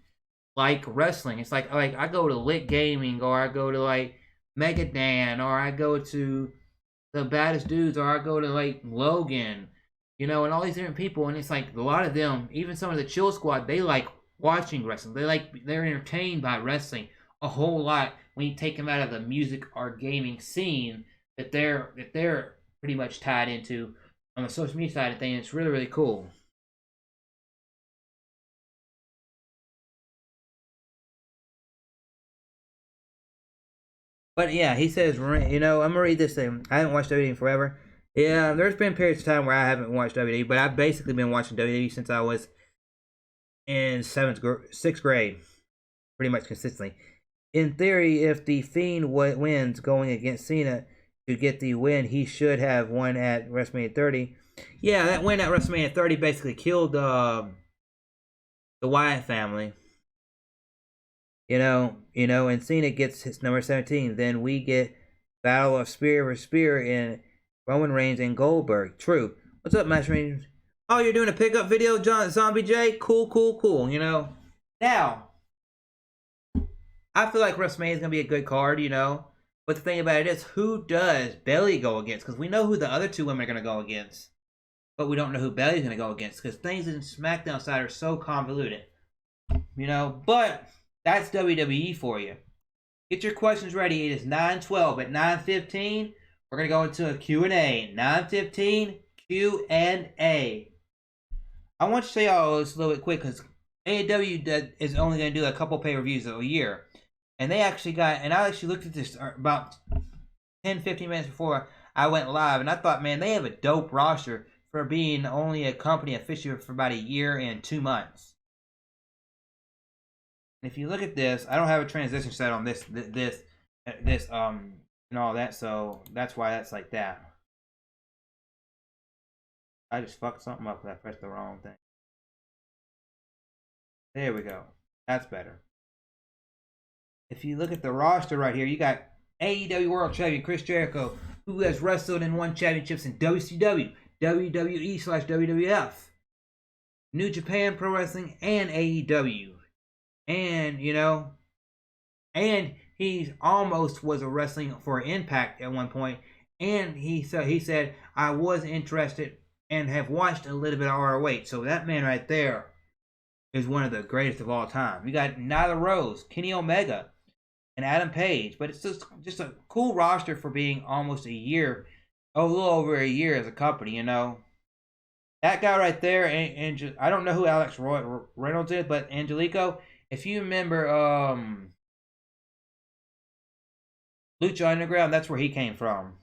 like wrestling. It's like I go to Lit Gaming, or I go to like Mega Dan, or I go to the Baddest Dudes, or I go to like Logan, and all these different people. And it's like a lot of them, even some of the Chill Squad, they like watching wrestling. They're entertained by wrestling a whole lot when you take them out of the music or gaming scene that they're pretty much tied into on the social media side of things. It's really, really cool. But yeah, he says, I'm gonna read this thing. I haven't watched WWE in forever. Yeah, there's been periods of time where I haven't watched WWE, but I've basically been watching WWE since I was in 6th grade, pretty much consistently. In theory, if the Fiend wins going against Cena to get the win, he should have won at WrestleMania 30. Yeah, that win at WrestleMania 30 basically killed the Wyatt family. And Cena gets his number 17. Then we get Battle of Spear versus Spear in Roman Reigns and Goldberg. True. What's up, Match Reigns? Oh, you're doing a pickup video, Zombie J? Cool. Now, I feel like WrestleMania is going to be a good card, But the thing about it is, who does Bayley go against? Because we know who the other two women are going to go against. But we don't know who Bayley's going to go against. Because things in SmackDown side are so convoluted. But that's WWE for you. Get your questions ready. It is 9:12. At 9:15, we're going to go into a Q&A. 9:15, Q&A. I want to show y'all this a little bit quick, because AEW is only going to do a couple pay-per-views a year. And I actually looked at this about 10-15 minutes before I went live, and I thought, man, they have a dope roster for being only a company official for about a year and 2 months. If you look at this, I don't have a transition set on this and all that, so that's why that's like that. I just fucked something up because I pressed the wrong thing. There we go. That's better. If you look at the roster right here, you got AEW World Champion Chris Jericho, who has wrestled and won championships in WCW, WWE/WWF, New Japan Pro Wrestling, and AEW. And, and he almost was a wrestling for Impact at one point. And he said, I was interested and have watched a little bit of ROH. So that man right there is one of the greatest of all time. You got Nyla Rose, Kenny Omega, and Adam Page. But it's just a cool roster for being almost a little over a year as a company, That guy right there, and I don't know who Alex Reynolds is, but Angelico, if you remember Lucha Underground, that's where he came from.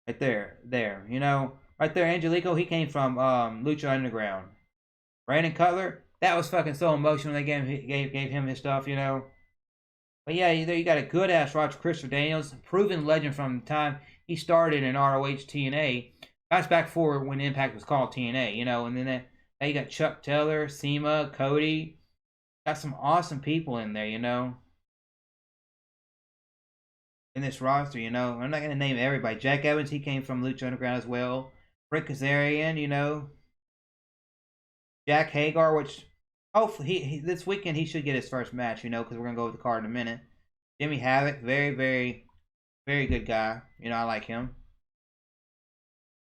Right there. Right there, Angelico, he came from Lucha Underground. Brandon Cutler, that was fucking so emotional. They gave him his stuff, But yeah, you got a good ass roster. Christopher Daniels, proven legend from the time he started in ROH TNA. That's back for when Impact was called TNA, and then Hey, you got Chuck Taylor, Sema, Cody. Got some awesome people in there, you know. In this roster, you know. I'm not gonna name everybody. Jack Evans, he came from Lucha Underground as well. Rick Kazarian, you know. Jack Hagar, which hopefully he this weekend he should get his first match, you know, because we're gonna go with the card in a minute. Jimmy Havoc, very, very, very good guy. You know, I like him.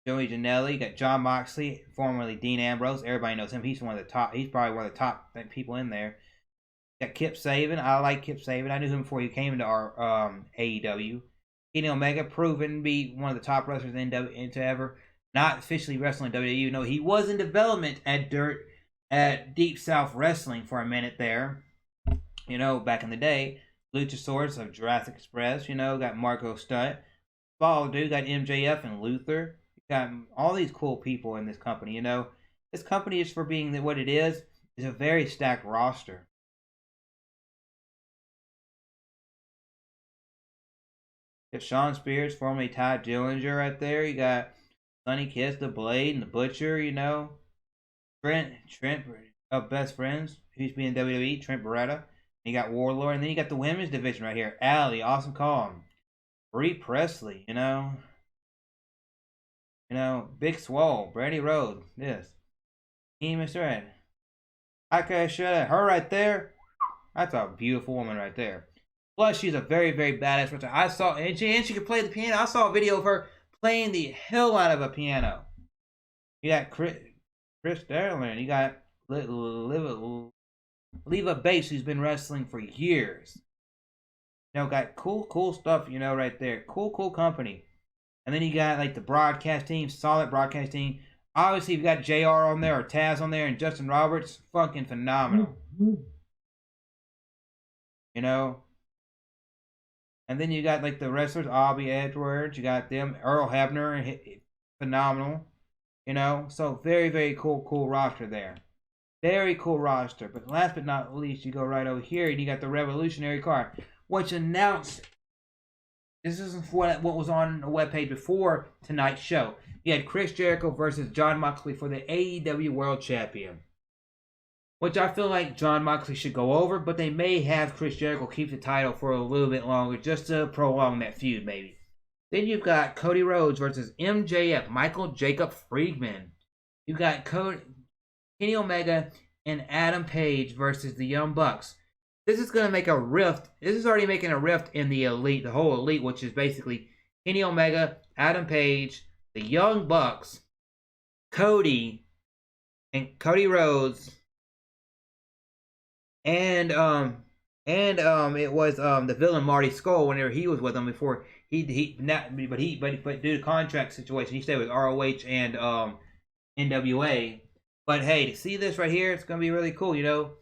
Joey Janela, got John Moxley, formerly Dean Ambrose. Everybody knows him. He's one of the top. He's probably one of the top people in there. Got Kip Saban. I like Kip Saban. I knew him before he came into our AEW. Kenny Omega, proven to be one of the top wrestlers into ever. Not officially wrestling WWE. No, he was in development at Deep South Wrestling for a minute there. You know, back in the day. Luchasaurus of Jurassic Express. You know, got Marco Stunt. Ball dude got MJF and Luther. Got all these cool people in this company, you know. This company is for being what it is a very stacked roster. You got Sean Spears, formerly Ty Dillinger right there. You got Sonny Kiss, the Blade, and the Butcher, you know. Trent of Best Friends, who's being WWE, Trent Beretta. You got Warlord, and then you got the women's division right here. Allie, Awesome Call. Brie Presley, you know. You know, Big Swole, Brandy Rhodes, this. Mr. Red. I could show her right there. That's a beautiful woman right there. Plus, she's a very, very badass wrestler. I saw, and she can play the piano. I saw a video of her playing the hell out of a piano. You got Chris Sterling. You got Leva Bates, who's been wrestling for years. You know, got cool stuff, you know, right there. Cool company. And then you got like the broadcast team, solid broadcast team. Obviously, you've got JR on there or Taz on there and Justin Roberts. Fucking phenomenal. You know? And then you got like the wrestlers, Aubrey Edwards. You got them, Earl Hebner, phenomenal. You know? So very, very cool roster there. Very cool roster. But last but not least, you go right over here and you got the Revolutionary card, which announced. This isn't what was on the webpage before tonight's show. You had Chris Jericho versus Jon Moxley for the AEW World Champion. Which I feel like Jon Moxley should go over, but they may have Chris Jericho keep the title for a little bit longer just to prolong that feud, maybe. Then you've got Cody Rhodes versus MJF, Michael Jacob Friedman. You've got Kenny Omega and Adam Page versus the Young Bucks. This is going to make a rift. This is already making a rift in the Elite, the whole Elite, which is basically Kenny Omega, Adam Page, the Young Bucks, Cody Rhodes, and it was the villain Marty Scurll whenever he was with them before but due to contract situation he stayed with ROH and NWA. But hey, to see this right here, it's going to be really cool, you know.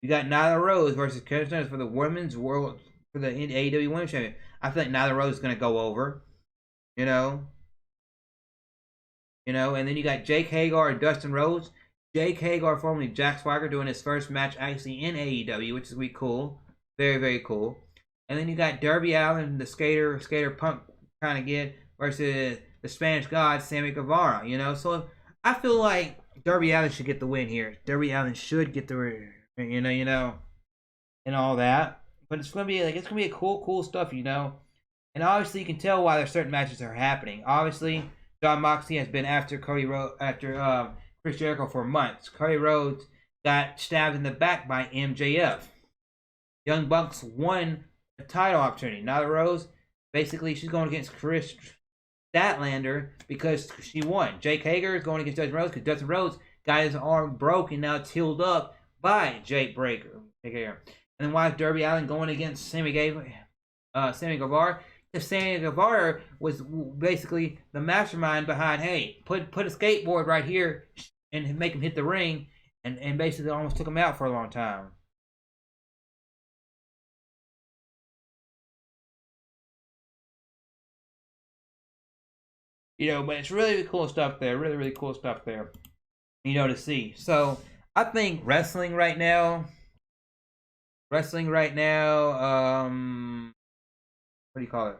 You got Nyla Rose versus Karen Sanders for the Women's World, for the AEW Women's Champion. I feel like Nyla Rose is going to go over, you know. And then you got Jake Hagar and Dustin Rhodes. Jake Hagar, formerly Jack Swagger, doing his first match actually in AEW, which is really cool. Very, very cool. And then you got Darby Allin, the skater punk kind of kid, versus the Spanish God, Sammy Guevara, you know. So I feel like Darby Allin should get the win here. Darby Allin should get the you know, and all that. But it's gonna be a cool stuff, you know. And obviously, you can tell why there's certain matches that are happening. Obviously, Jon Moxley has been after Chris Jericho for months. Cody Rhodes got stabbed in the back by MJF. Young Bucks won a title opportunity. Nyla Rose, basically, she's going against Chris Statlander because she won. Jake Hager is going against Dustin Rhodes because Dustin Rhodes got his arm broken, now it's healed up by Jake Breaker. And then why is Darby Allin going against Sammy Guevara? If Sammy Guevara was basically the mastermind behind, hey, put a skateboard right here and make him hit the ring, and basically almost took him out for a long time. You know, but it's really cool stuff there. Really cool stuff there, you know, to see. So I think wrestling right now, what do you call it?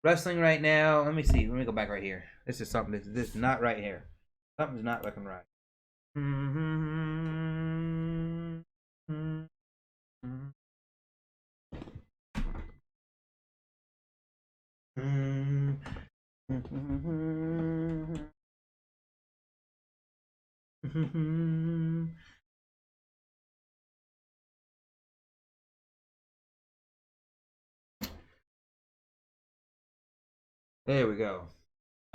Wrestling right now, let me see. Let me go back right here. This is something, this is not right here. Something's not looking right. There we go.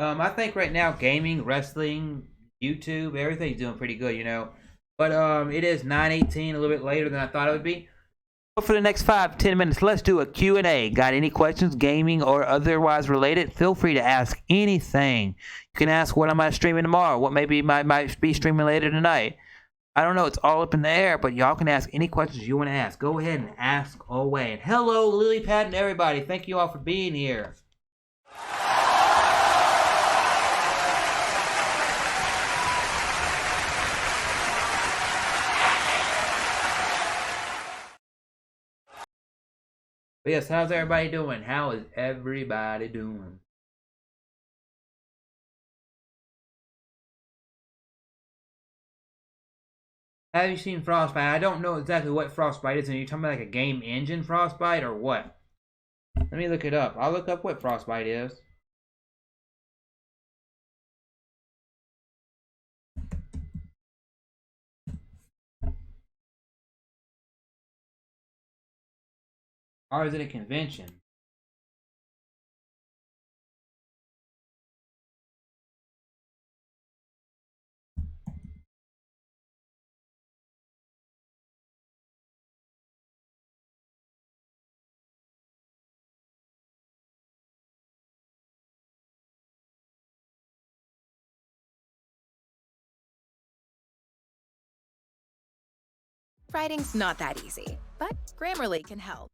I think right now gaming, wrestling, YouTube, everything's doing pretty good, you know. But it is 9:18, a little bit later than I thought it would be. But for the next 5 to 10 minutes, let's do a Q&A. Got any questions, gaming or otherwise related? Feel free to ask anything. You can ask what am I streaming tomorrow, what maybe might be streaming later tonight. I don't know, it's all up in the air, but y'all can ask any questions you want to ask. Go ahead and ask away. And hello, Lily Pad and everybody. Thank you all for being here. But yes, how's everybody doing? How is everybody doing? Have you seen Frostbite? I don't know exactly what Frostbite is. Are you talking about like a game engine Frostbite or what? Let me look it up. I'll look up what Frostbite is. Or is it a convention? Writing's not that easy, but Grammarly can help.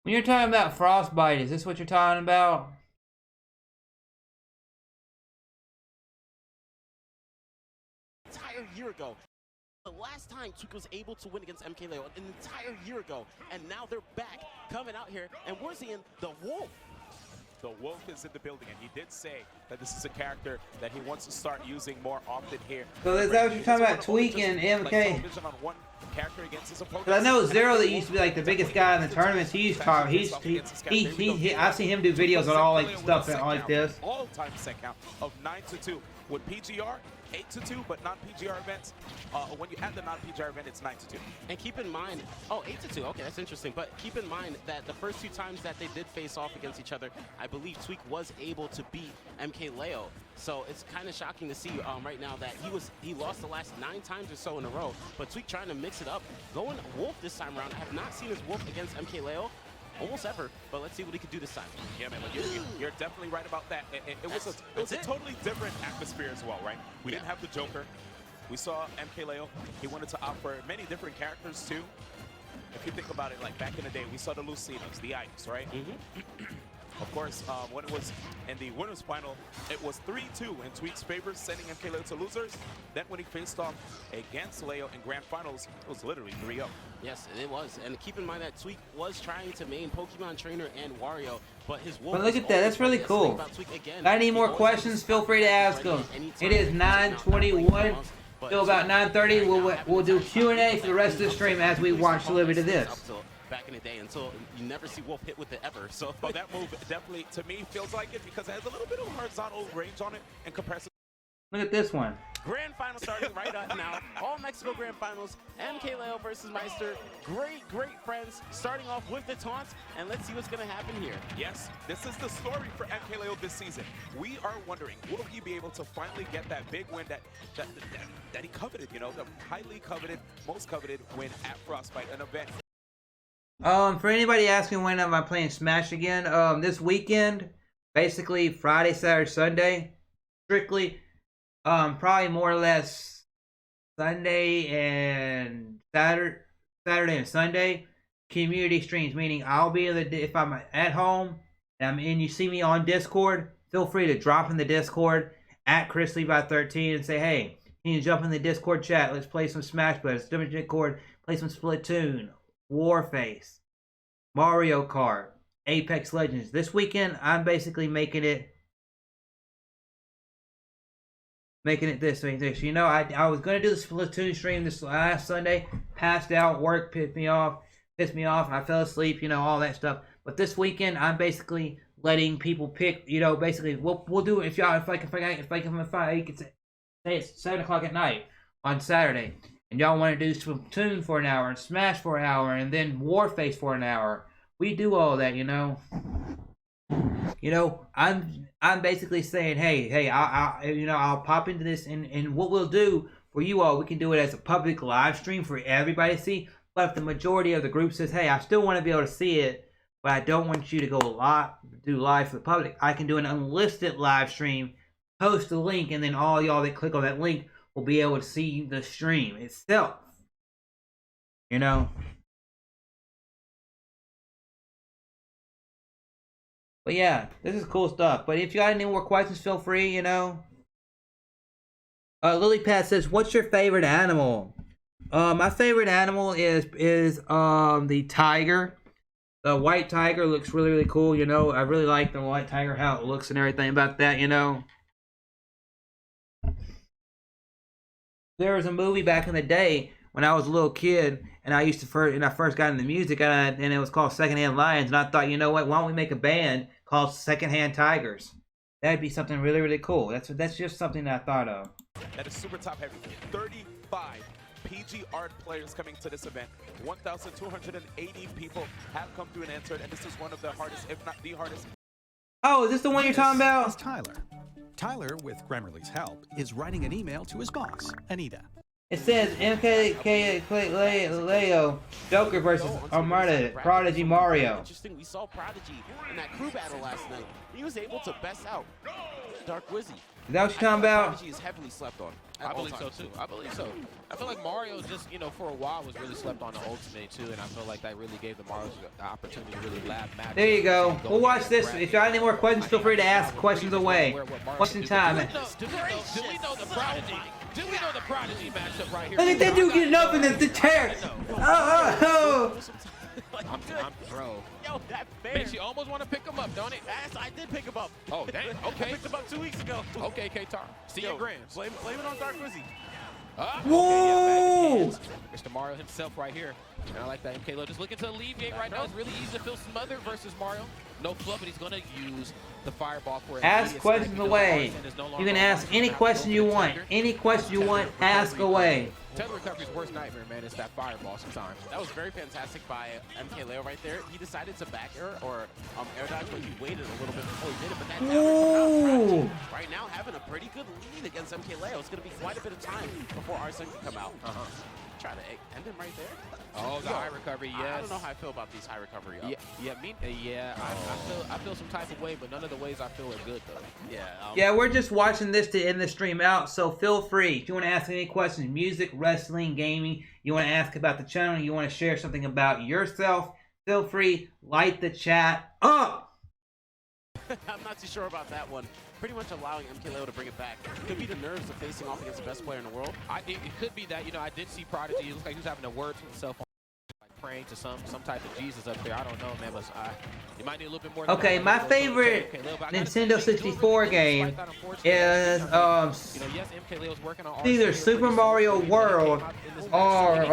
When you're talking about Frostbite, is this what you're talking about? Entire year ago. The last time Tweek was able to win against MKLeo, an entire year ago, and now they're back, coming out here, and we're seeing the Wolf. The Wolf is in the building, and he did say that this is a character that he wants to start using more often here. So is that what you're talking about, Tweek and MK? Because I know Zero that used to be like the biggest guy in the tournaments. I've seen him do videos on all like stuff like this. All-time set count of 9-2 with PGR. 8-2, but non-PGR events. When you add the non-PGR event, it's 9-2. And keep in mind, 8-2. Okay, that's interesting. But keep in mind that the first 2 times that they did face off against each other, I believe Tweek was able to beat MKLeo. So it's kind of shocking to see right now that he lost the last 9 times or so in a row. But Tweek trying to mix it up, going Wolf this time around. I have not seen his Wolf against MKLeo. Almost ever, but let's see what he can do this time. Yeah, man, you're definitely right about that. It was a totally different atmosphere as well, right? We didn't have the Joker. We saw MKLeo. He wanted to opt for many different characters too. If you think about it, like back in the day, we saw the Lucinos, the Ikes, right? Of course, when it was in the winners final, it was 3-2 in Tweek's favor, sending MKLeo to losers. Then when he faced off against Leo in grand finals, it was literally 3-0. Yes, it was. And keep in mind that Tweek was trying to main Pokemon Trainer and Wario, but his Wolf. But look at that, that's really cool. Got any more questions? Feel free to ask them. It is 9:21. Till about 9:30, we'll do Q&A for the rest of the stream as we watch delivery to this. Back in the day, until you never see Wolf hit with it ever. So that move definitely, to me, feels like it because it has a little bit of horizontal range on it in comparison. Look at this one. Grand Final starting right up now. All Mexico Grand Finals. MKLeo versus Meister. Great friends. Starting off with the taunt, and let's see what's going to happen here. Yes, this is the story for MKLeo this season. We are wondering, will he be able to finally get that big win that he coveted? You know, the highly coveted, most coveted win at Frostbite, an event. For anybody asking when am I playing Smash again, this weekend, basically Friday, Saturday, Sunday, strictly, probably more or less Sunday and Saturday and Sunday, community streams, meaning I'll be if I'm at home and you see me on Discord, feel free to drop in the Discord at Chrislevi13 and say, hey, can you jump in the Discord chat? Let's play some Smash Bros. Jump in the Discord, play some Splatoon, Warface, Mario Kart, Apex Legends. This weekend, I'm basically making it this way. You know, I was gonna do the Splatoon stream this last Sunday. Passed out, work pissed me off. I fell asleep, you know, all that stuff. But this weekend, I'm basically letting people pick. You know, basically, we'll do it if y'all if I can say it's 7 o'clock at night on Saturday, and y'all want to do Splatoon for an hour and Smash for an hour, and then Warface for an hour. We do all that, you know. You know, I'm basically saying, hey, I'll pop into this, and what we'll do for you all, we can do it as a public live stream for everybody to see. But if the majority of the group says, hey, I still want to be able to see it, but I don't want you to go do live for the public, I can do an unlisted live stream, post a link, and then all y'all that click on that link will be able to see the stream itself. You know? But yeah, this is cool stuff. But if you got any more questions, feel free, you know. LilyPad says, what's your favorite animal? My favorite animal is the tiger. The white tiger looks really, really cool, you know. I really like the white tiger, how it looks and everything about that, you know. There was a movie back in the day when I was a little kid, and I first got into music, and it was called Secondhand Lions, and I thought, you know what, why don't we make a band called Secondhand Tigers? That'd be something really, really cool. That's just something that I thought of. That is super top heavy. 35 PG art players coming to this event. 1,280 people have come through and entered, and this is one of the hardest, if not the hardest. Oh, is this the one you're talking about? It's Tyler. Tyler, with Grammarly's help, is writing an email to his boss, Anita. It says Leo Joker versus Armada Prodigy Mario. Interesting. We saw Prodigy in that crew battle last night. He was able to best out Dark Wizzy. Is that what you're talking about? Prodigy is heavily slept on. I believe so too. I believe so. I feel like Mario just, you know, for a while was really slept on the Ultimate too, and I feel like that really gave the Marios the opportunity to really lab match. There you go. We'll watch this. If you have any more questions, feel free to ask questions away. Question time. Do we know the Prodigy? Do we know the Prodigy matchup right here? Look at that dude getting up in the chair. Oh. Bro. Yo, that fair. Makes you almost want to pick him up, don't it? Yes, I did pick him up. Oh, damn. Okay. I picked him up 2 weeks ago. Okay, K-Tar. See your grams. Blame it on Dark Wizzy. Whoa! Okay, yeah, Mr. Mario himself right here. And I like that MK Low just looking to alleviate right now. It's really easy to feel smothered versus Mario. No fluff, but he's going to use the fireball for it. Ask questions away. You can ask any question you want. Any question you want, ask away. Tether Recovery's worst nightmare, man, is that fireball sometimes. That was very fantastic by MKLeo right there. He decided to back air or air dodge, but he waited a little bit before he did it. But that down right now having a pretty good lead against MKLeo. It's going to be quite a bit of time before Arsene can come out. Try to end him right there. Oh, the high recovery, yes. I don't know how I feel about these high recovery ups. I feel some type of way, but none of the ways I feel are good, though. Yeah, we're just watching this to end the stream out, so feel free. If you want to ask any questions, music, wrestling, gaming, you want to ask about the channel, you want to share something about yourself, feel free, light the chat up. I'm not too sure about that one. Pretty much allowing MKLeo to bring it back. Could be the nerves of facing off against the best player in the world. It could be that, you know, I did see Prodigy. It looks like he was having a word to himself, like praying to some type of Jesus up there. I don't know, man, but you might need a little bit more. Okay, my favorite Nintendo 64 game is either Super Mario World or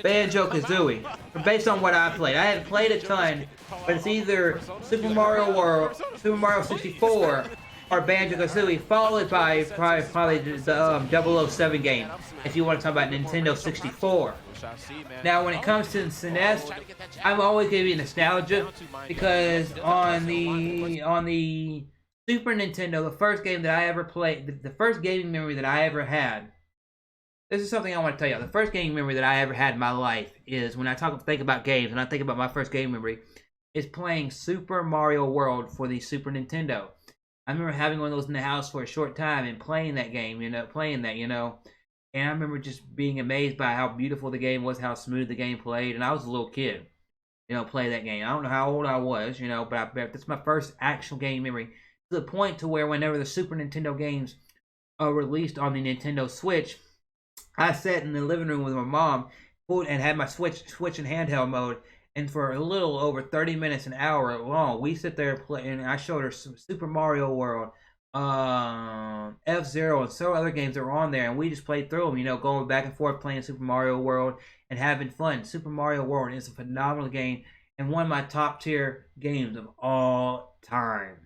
Banjo-Kazooie. Based on what I played, I haven't played a ton, but it's either Super Mario World, Super Mario 64, or Banjo-Kazooie, followed by probably the 007 game, if you want to talk about Nintendo 64. Now, when it comes to SNES, I'm always going to be nostalgia, because on the Super Nintendo, the first game that I ever played, the first gaming memory that I ever had, this is something I want to tell you. The first gaming memory that I ever had in my life is when I think about games, and I think about my first gaming memory, is playing Super Mario World for the Super Nintendo. I remember having one of those in the house for a short time and playing that game, and I remember just being amazed by how beautiful the game was, how smooth the game played, and I was a little kid, play that game. I don't know how old I was, but that's my first actual game memory. to the point to where whenever the Super Nintendo games are released on the Nintendo Switch, I sat in the living room with my mom and had my Switch in handheld mode, and for a little over 30 minutes, an hour long, we sit there and play, and I showed her some Super Mario World, F-Zero, and several other games that were on there, and we just played through them, you know, going back and forth playing Super Mario World and having fun. Super Mario World is a phenomenal game and one of my top tier games of all time.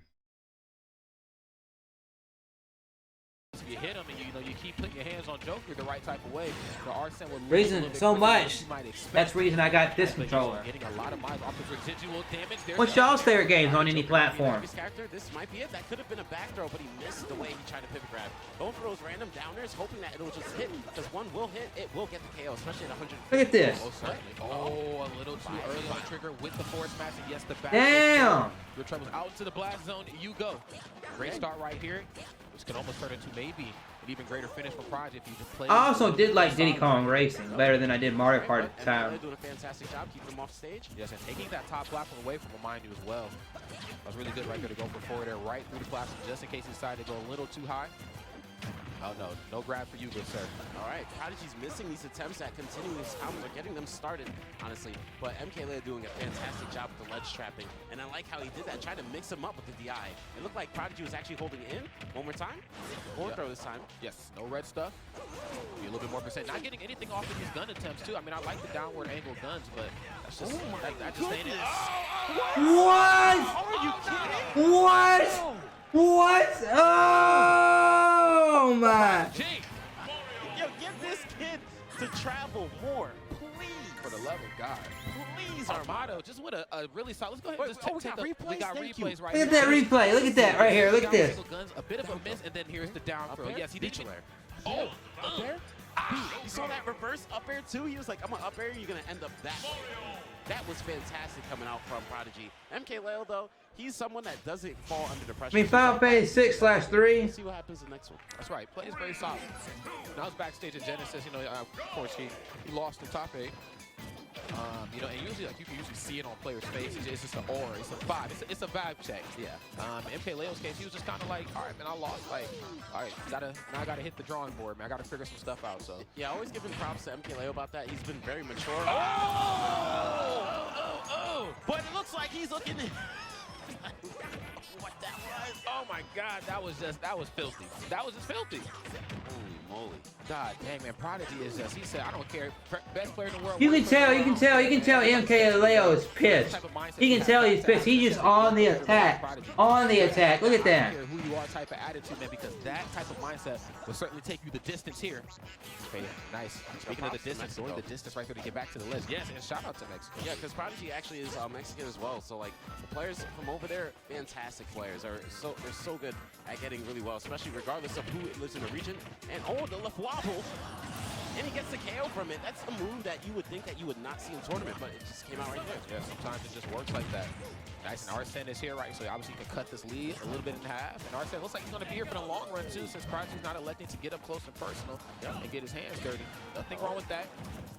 You hit him and you keep putting your hands on Joker the right type of way. The Arsene would Reason so much. That's the reason I got this controller. Getting a lot of miles off the residual damage. What's y'all's favorite games on any platform? This might be it. That could have been a back throw, but he missed the way he tried to pivot grab. Going for those random downers, hoping that it'll just hit, because one will hit, it will get the KO, especially at 100. Look at this. Oh, a little too early on the trigger with the force mass, and yes, the back. Damn. Your troubles out into the blast zone. You go. Great start right here, which can almost turn into maybe an even greater finish for Prodigy if you just play. I also did like Diddy Kong Racing better than I did Mario Kart at the time. Doing a fantastic job keeping them off stage. Yes, and taking that top platform away from him, mind you, as well. That was really good right there to go for forward there, right through the platform, just in case he decided to go a little too high. Oh, no. No grab for you, good sir. All right. Prodigy's missing these attempts at continuing these combos. Are getting them started, honestly. But MKLeo doing a fantastic job with the ledge trapping. And I like how he did that, trying to mix him up with the DI. It looked like Prodigy was actually holding in. One more time. Forward throw this time. Yes. No red stuff. Be a little bit more percent. Not getting anything off of these gun attempts, too. I mean, I like the downward angle guns, but that's just, that just ain't it. What? Are you kidding? What? What? Oh my! Yo, get this kid to travel more, please. For the love of God. Please, Armado, just with a really solid. Let's go ahead and just take replays. We got replays right Look here. at that replay. Look at that right here. Look at this. Guns, a bit of a miss, and then here's the down throw. Yes, he did. Oh, up air? You saw that reverse up air too? He was like, I'm an up air, you're going to end up that way. That was fantastic coming out from Prodigy. MKLeo, though, he's someone that doesn't fall under the pressure. I mean, Final Fantasy 6/3. See what happens in the next one. That's right. Play is very solid. When I was backstage at Genesis, of course, he lost the top 8. And usually, like, you can usually see it on players' faces. It's just an aura. It's a vibe. It's a vibe check. Yeah. MKLeo's case, he was just kind of like, all right, man, I lost. Like, all right, now I gotta hit the drawing board, man. I gotta figure some stuff out. So yeah, always giving props to MKLeo about that. He's been very mature. But it looks like he's looking. What that was? Oh my God, that was filthy. That was just filthy. Holy moly. God dang, man, Prodigy is just, he said, I don't care, best player in the world. You can tell MKLeo is pissed. You can tell he's pissed. He's just on the attack. On the attack. Look at that. I don't care who you are type of attitude, man, because that type of mindset will certainly take you the distance here. Okay, nice. Speaking of the distance, going the distance right there to get back to the list. Yes, and shout out to Mexico. Yeah, because Prodigy actually is Mexican as well. So, like, the players from over there, fantastic players. They're so good at getting really well, especially regardless of who lives in the region. And the left wobble. And he gets the KO from it. That's a move that you would think that you would not see in tournament, but it just came out right there. Yeah, sometimes it just works like that. Nice, and Arsene is here, right? So obviously he can cut this lead a little bit in half. And Arsene looks like he's going to be here for the long run, too, since Prodigy's not electing to get up close and personal and get his hands dirty. Nothing wrong with that.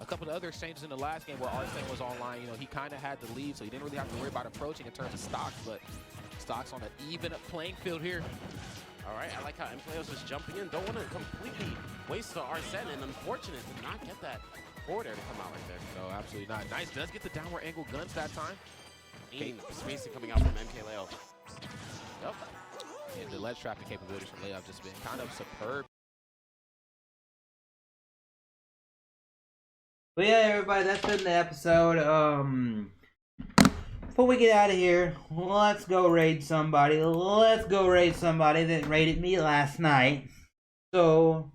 A couple of other exchanges in the last game where Arsene was online, he kind of had the lead, so he didn't really have to worry about approaching in terms of stocks, but stocks on an even playing field here. All right, I like how MKLeo's just jumping in. Don't want to completely waste the Arsene, and unfortunate to not get that forward air to come out right there. No, absolutely not. Nice, does get the downward angle guns that time. Clean spacing coming out from MKLeo. Yep. And the ledge trapping capabilities from Leo have just been kind of superb. But yeah, everybody, that's been the episode. Before we get out of here, let's go raid somebody. Let's go raid somebody that raided me last night. So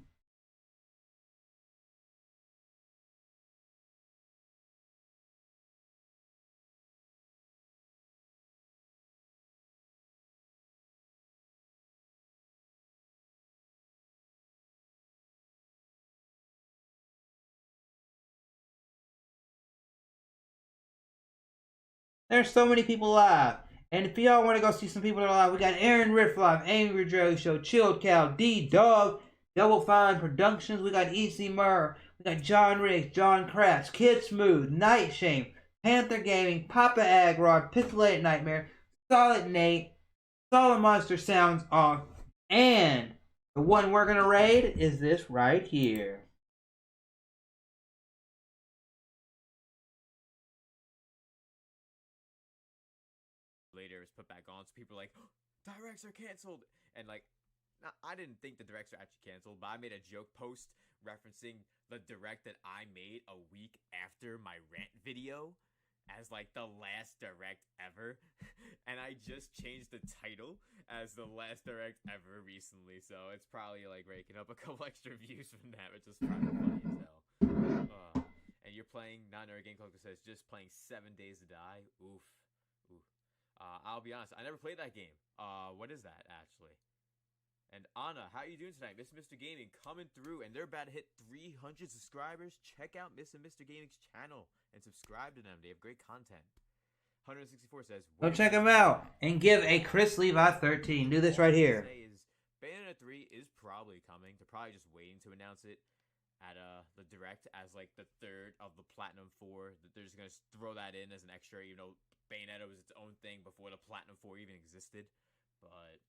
there's so many people live. And if y'all want to go see some people that are live, we got Aaron Riff Live, Angry Joe Show, Chilled Cow, D-Dog, Double Fine Productions, we got EC Murr, we got John Riggs, John Kratz, Kid Smooth, Night Shame, Panther Gaming, Papa Agrod, Pistolated Nightmare, Solid Nate, Solid Monster sounds off. And the one we're going to raid is this right here. Later was put back on, so people are like, oh, directs are canceled. And like, I didn't think the directs were actually canceled, but I made a joke post referencing the direct that I made a week after my rant video as like the last direct ever. And I just changed the title as the last direct ever recently, so it's probably like raking up a couple extra views from that, which is probably funny as hell. And you're playing, not-another game collector says, just playing 7 Days to Die. Oof. I'll be honest, I never played that game. What is that, actually? And Anna, how are you doing tonight? Mr. Gaming coming through, and they're about to hit 300 subscribers. Check out Mr. Gaming's channel and subscribe to them. They have great content. 164 says, go check them out and give a Chrislevi13. Do this right here. Bayonetta 3 is probably coming. They're probably just waiting to announce it at the direct as like the third of the Platinum 4. They're just gonna throw that in as an extra, even though Bayonetta was its own thing before the Platinum 4 even existed. But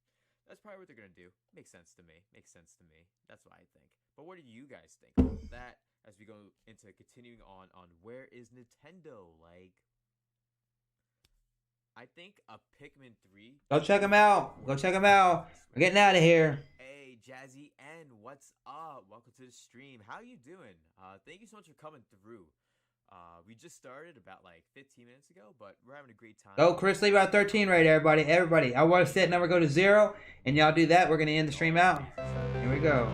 that's probably what they're gonna do. Makes sense to me. That's what I think. But what do you guys think about that as we go into continuing on where is Nintendo? Like, I think a Pikmin 3. Go check them out. We're getting out of here. Hey, Jazzy N, what's up? Welcome to the stream. How you doing? Thank you so much for coming through. We just started about like 15 minutes ago, but we're having a great time. Go Chrislevi13 right, everybody. I want to set number go to 0, and y'all do that. We're going to end the stream out. Here we go.